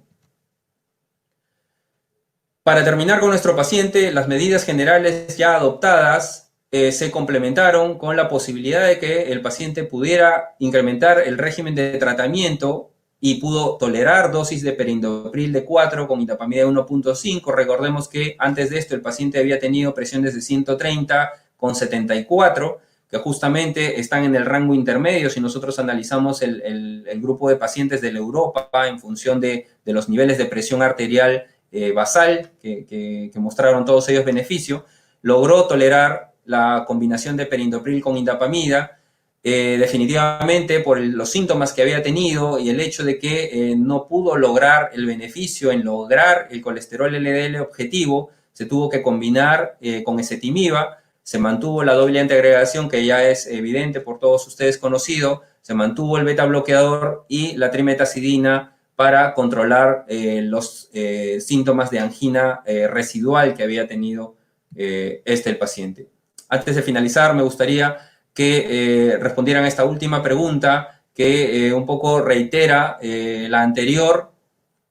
Para terminar con nuestro paciente, las medidas generales ya adoptadas se complementaron con la posibilidad de que el paciente pudiera incrementar el régimen de tratamiento y pudo tolerar dosis de perindopril de 4 con indapamida de 1.5. Recordemos que antes de esto el paciente había tenido presiones de 130 con 74, que justamente están en el rango intermedio si nosotros analizamos el grupo de pacientes de la Europa en función de los niveles de presión arterial basal, que mostraron todos ellos beneficio. Logró tolerar la combinación de perindopril con indapamida, definitivamente por los síntomas que había tenido y el hecho de que no pudo lograr el beneficio en lograr el colesterol LDL objetivo, se tuvo que combinar con ezetimiba, se mantuvo la doble antiagregación que ya es evidente por todos ustedes conocido, se mantuvo el beta bloqueador y la trimetazidina para controlar los síntomas de angina residual que había tenido el paciente. Antes de finalizar, me gustaría que respondieran a esta última pregunta que un poco reitera la anterior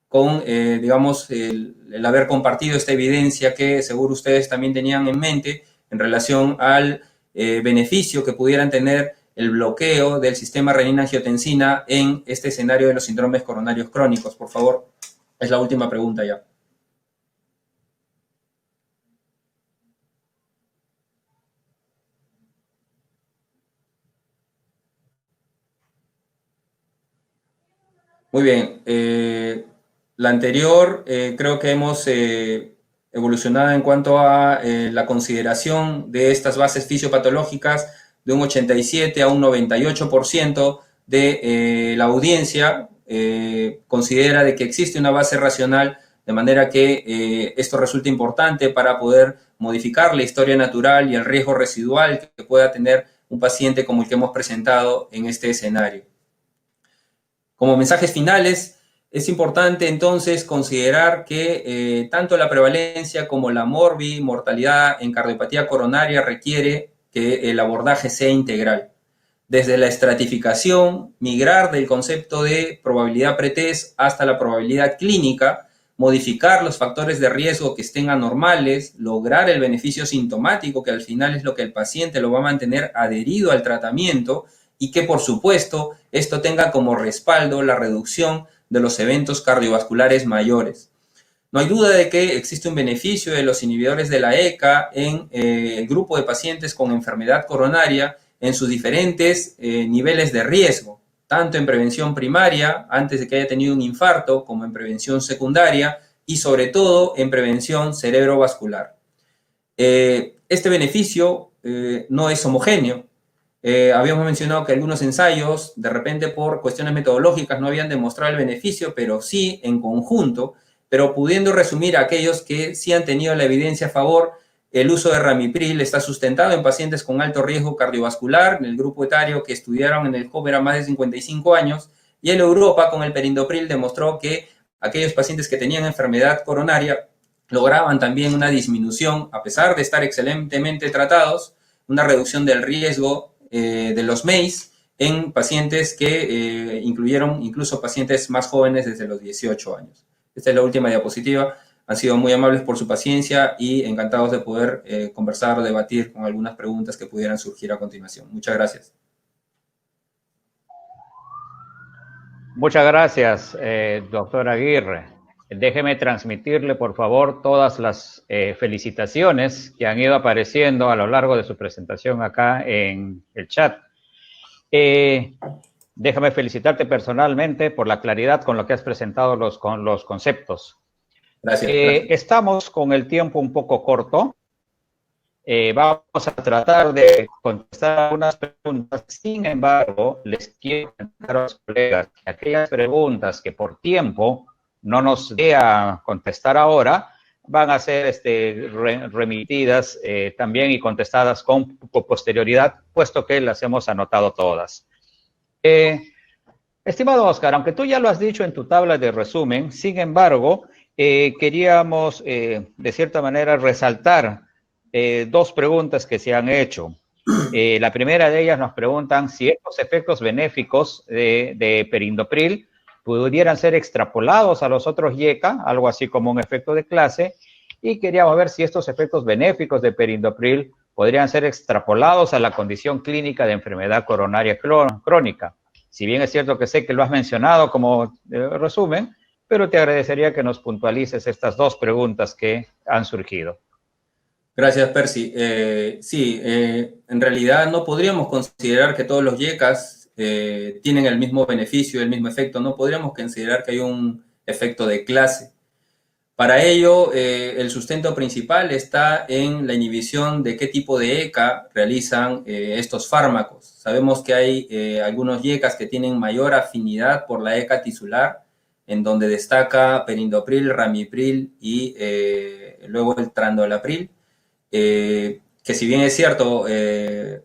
con, digamos, el haber compartido esta evidencia que seguro ustedes también tenían en mente en relación al beneficio que pudieran tener el bloqueo del sistema renina-angiotensina en este escenario de los síndromes coronarios crónicos. Por favor, es la última pregunta ya. Muy bien. La anterior creo que hemos evolucionado en cuanto a la consideración de estas bases fisiopatológicas de un 87 a un 98% de la audiencia considera de que existe una base racional, de manera que esto resulta importante para poder modificar la historia natural y el riesgo residual que pueda tener un paciente como el que hemos presentado en este escenario. Como mensajes finales, es importante entonces considerar que tanto la prevalencia como la mortalidad en cardiopatía coronaria requiere que el abordaje sea integral. Desde la estratificación, migrar del concepto de probabilidad pretest hasta la probabilidad clínica, modificar los factores de riesgo que estén anormales, lograr el beneficio sintomático, que al final es lo que el paciente lo va a mantener adherido al tratamiento, y que, por supuesto, esto tenga como respaldo la reducción de los eventos cardiovasculares mayores. No hay duda de que existe un beneficio de los inhibidores de la ECA en el grupo de pacientes con enfermedad coronaria en sus diferentes niveles de riesgo, tanto en prevención primaria, antes de que haya tenido un infarto, como en prevención secundaria y sobre todo en prevención cerebrovascular. Este beneficio no es homogéneo. Habíamos mencionado que algunos ensayos, de repente por cuestiones metodológicas, no habían demostrado el beneficio, pero sí en conjunto, pero pudiendo resumir a aquellos que sí han tenido la evidencia a favor, el uso de ramipril está sustentado en pacientes con alto riesgo cardiovascular, en el grupo etario que estudiaron en el COPE era más de 55 años, y en Europa con el perindopril demostró que aquellos pacientes que tenían enfermedad coronaria lograban también una disminución, a pesar de estar excelentemente tratados, una reducción del riesgo de los MACE en pacientes que incluyeron incluso pacientes más jóvenes desde los 18 años. Esta es la última diapositiva. Han sido muy amables por su paciencia y encantados de poder conversar o debatir con algunas preguntas que pudieran surgir a continuación. Muchas gracias. Muchas gracias, doctor Aguirre. Déjeme transmitirle, por favor, todas las felicitaciones que han ido apareciendo a lo largo de su presentación acá en el chat. Déjame felicitarte personalmente por la claridad con lo que has presentado los conceptos. Gracias. Estamos con el tiempo un poco corto. Vamos a tratar de contestar algunas preguntas. Sin embargo, les quiero comentar a los colegas que aquellas preguntas que por tiempo no nos dé a contestar ahora, van a ser remitidas también y contestadas con posterioridad, puesto que las hemos anotado todas. Estimado Oscar, aunque tú ya lo has dicho en tu tabla de resumen, sin embargo, queríamos de cierta manera resaltar dos preguntas que se han hecho. La primera de ellas nos preguntan si estos efectos benéficos de perindopril pudieran ser extrapolados a los otros YECA, algo así como un efecto de clase, y queríamos ver si estos efectos benéficos de perindopril podrían ser extrapolados a la condición clínica de enfermedad coronaria crónica. Si bien es cierto que sé que lo has mencionado como resumen, pero te agradecería que nos puntualices estas dos preguntas que han surgido. Gracias, Percy. En realidad no podríamos considerar que todos los YECAs tienen el mismo beneficio, el mismo efecto. No podríamos considerar que hay un efecto de clase. Para ello, el sustento principal está en la inhibición de qué tipo de ECA realizan estos fármacos. Sabemos que hay algunos YECAs que tienen mayor afinidad por la ECA tisular, en donde destaca perindopril, ramipril y luego el trandolapril. Que si bien es cierto,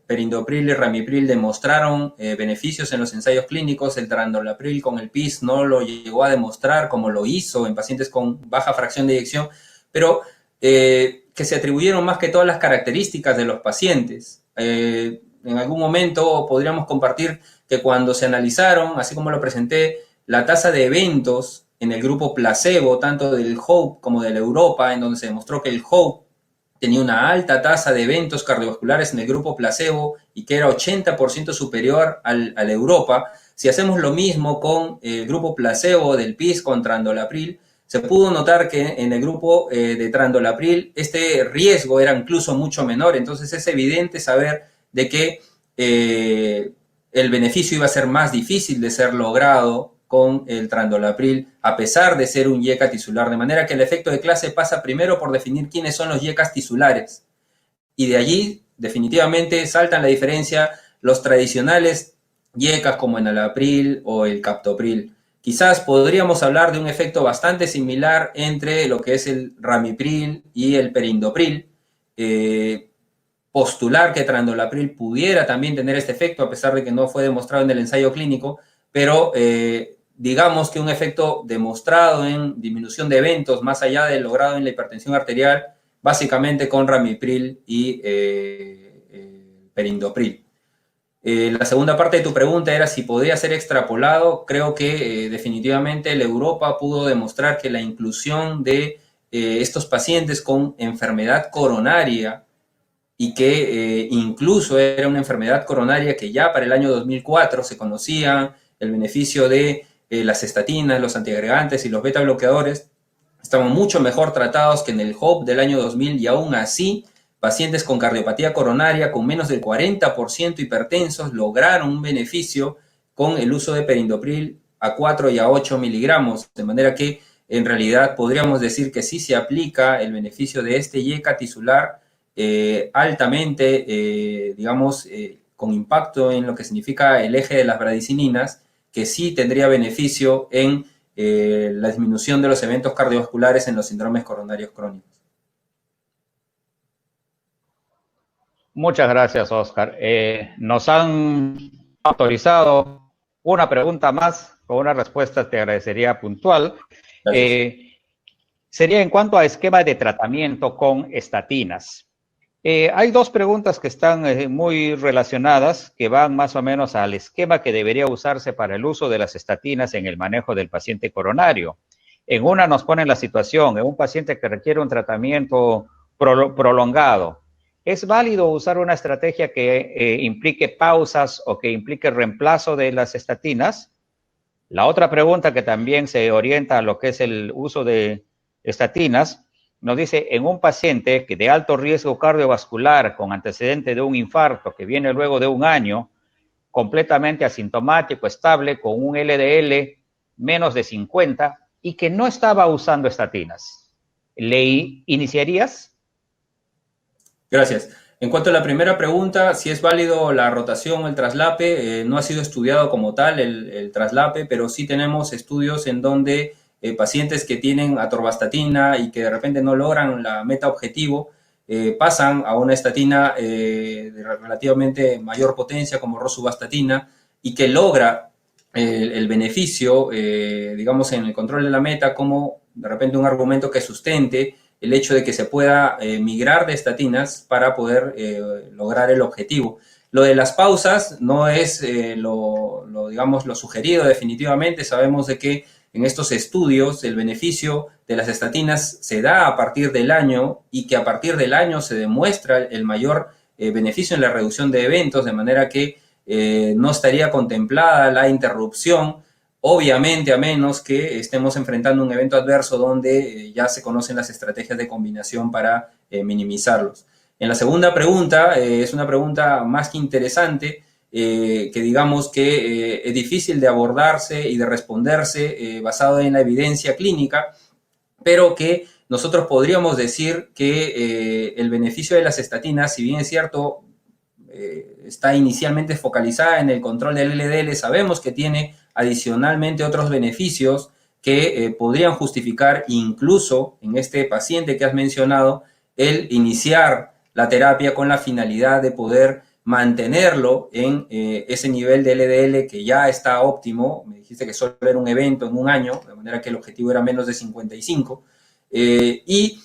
perindopril y ramipril demostraron beneficios en los ensayos clínicos, el trandolapril con el PIS no lo llegó a demostrar como lo hizo en pacientes con baja fracción de eyección, pero que se atribuyeron más que todas las características de los pacientes. En algún momento podríamos compartir que cuando se analizaron, así como lo presenté, la tasa de eventos en el grupo placebo, tanto del HOPE como de la Europa, en donde se demostró que el HOPE tenía una alta tasa de eventos cardiovasculares en el grupo placebo y que era 80% superior al Europa. Si hacemos lo mismo con el grupo placebo del PIS con trandolapril, se pudo notar que en el grupo de trandolapril este riesgo era incluso mucho menor. Entonces es evidente saber de que el beneficio iba a ser más difícil de ser logrado con el trandolapril, a pesar de ser un YECA tisular, de manera que el efecto de clase pasa primero por definir quiénes son los YECAs tisulares, y de allí definitivamente saltan la diferencia los tradicionales YECAs como enalapril o el captopril. Quizás podríamos hablar de un efecto bastante similar entre lo que es el ramipril y el perindopril, postular que trandolapril pudiera también tener este efecto, a pesar de que no fue demostrado en el ensayo clínico, pero digamos que un efecto demostrado en disminución de eventos más allá del logrado en la hipertensión arterial, básicamente con ramipril y perindopril. La segunda parte de tu pregunta era si podría ser extrapolado. Creo que definitivamente la Europa pudo demostrar que la inclusión de estos pacientes con enfermedad coronaria y que incluso era una enfermedad coronaria que ya para el año 2004 se conocía el beneficio de las estatinas, los antiagregantes y los beta bloqueadores, estaban mucho mejor tratados que en el HOPE del año 2000 y aún así pacientes con cardiopatía coronaria con menos del 40% hipertensos lograron un beneficio con el uso de perindopril a 4 y a 8 miligramos, de manera que en realidad podríamos decir que sí se aplica el beneficio de este YECA tisular altamente, digamos, con impacto en lo que significa el eje de las bradicininas, que sí tendría beneficio en la disminución de los eventos cardiovasculares en los síndromes coronarios crónicos. Muchas gracias, Oscar. Nos han autorizado una pregunta más con una respuesta, te agradecería puntual. Sería en cuanto a esquema de tratamiento con estatinas. Hay dos preguntas que están muy relacionadas, que van más o menos al esquema que debería usarse para el uso de las estatinas en el manejo del paciente coronario. En una nos ponen la situación, en un paciente que requiere un tratamiento prolongado. ¿Es válido usar una estrategia que implique pausas o que implique reemplazo de las estatinas? La otra pregunta que también se orienta a lo que es el uso de estatinas, nos dice, en un paciente que de alto riesgo cardiovascular con antecedente de un infarto que viene luego de un año, completamente asintomático, estable, con un LDL menos de 50 y que no estaba usando estatinas, ¿le iniciarías? Gracias. En cuanto a la primera pregunta, si es válido la rotación o el traslape, no ha sido estudiado como tal el traslape, pero sí tenemos estudios en donde pacientes que tienen atorvastatina y que de repente no logran la meta objetivo, pasan a una estatina de relativamente mayor potencia como rosuvastatina y que logra el beneficio, digamos, en el control de la meta como de repente un argumento que sustente el hecho de que se pueda migrar de estatinas para poder lograr el objetivo. Lo de las pausas no es digamos, lo sugerido definitivamente. Sabemos de que en estos estudios el beneficio de las estatinas se da a partir del año y que a partir del año se demuestra el mayor beneficio en la reducción de eventos, de manera que no estaría contemplada la interrupción, obviamente a menos que estemos enfrentando un evento adverso donde ya se conocen las estrategias de combinación para minimizarlos. En la segunda pregunta, es una pregunta más que interesante, que digamos que es difícil de abordarse y de responderse basado en la evidencia clínica, pero que nosotros podríamos decir que el beneficio de las estatinas, si bien es cierto, está inicialmente focalizada en el control del LDL, sabemos que tiene adicionalmente otros beneficios que podrían justificar incluso en este paciente que has mencionado el iniciar la terapia con la finalidad de poder mantenerlo en ese nivel de LDL que ya está óptimo. Me dijiste que solo era un evento en un año, de manera que el objetivo era menos de 55. Y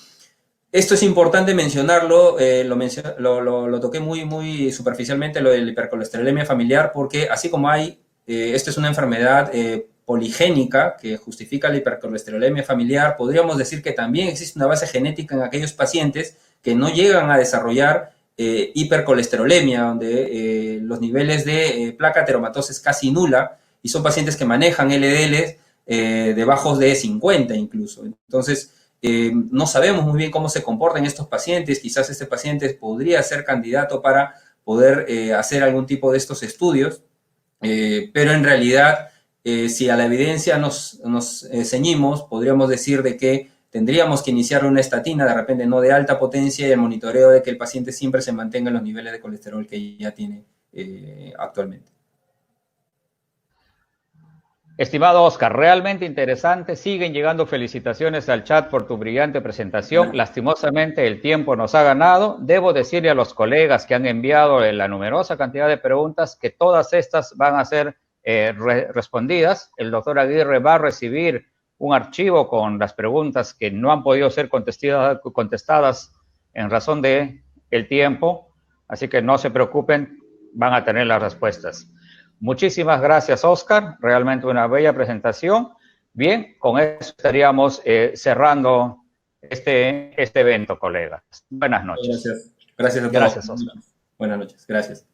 esto es importante mencionarlo, lo toqué muy superficialmente, lo de la hipercolesterolemia familiar, porque así como hay, esta es una enfermedad poligénica que justifica la hipercolesterolemia familiar, podríamos decir que también existe una base genética en aquellos pacientes que no llegan a desarrollar hipercolesterolemia, donde los niveles de placa ateromatosa es casi nula, y son pacientes que manejan LDLs de bajos de 50 incluso. Entonces, no sabemos muy bien cómo se comportan estos pacientes. Quizás este paciente podría ser candidato para poder hacer algún tipo de estos estudios, pero en realidad, si a la evidencia nos ceñimos, podríamos decir de que tendríamos que iniciar una estatina, de repente no de alta potencia, y el monitoreo de que el paciente siempre se mantenga en los niveles de colesterol que ya tiene actualmente. Estimado Oscar, realmente interesante. Siguen llegando felicitaciones al chat por tu brillante presentación. Lastimosamente el tiempo nos ha ganado. Debo decirle a los colegas que han enviado la numerosa cantidad de preguntas que todas estas van a ser respondidas. El doctor Aguirre va a recibir un archivo con las preguntas que no han podido ser contestadas en razón de el tiempo. Así que no se preocupen. van a tener las respuestas. Muchísimas gracias, Oscar. Realmente una bella presentación. Bien, con eso estaríamos cerrando este evento, colegas. Buenas noches. Gracias. Gracias a todos. Gracias, Oscar. Buenas noches. Gracias.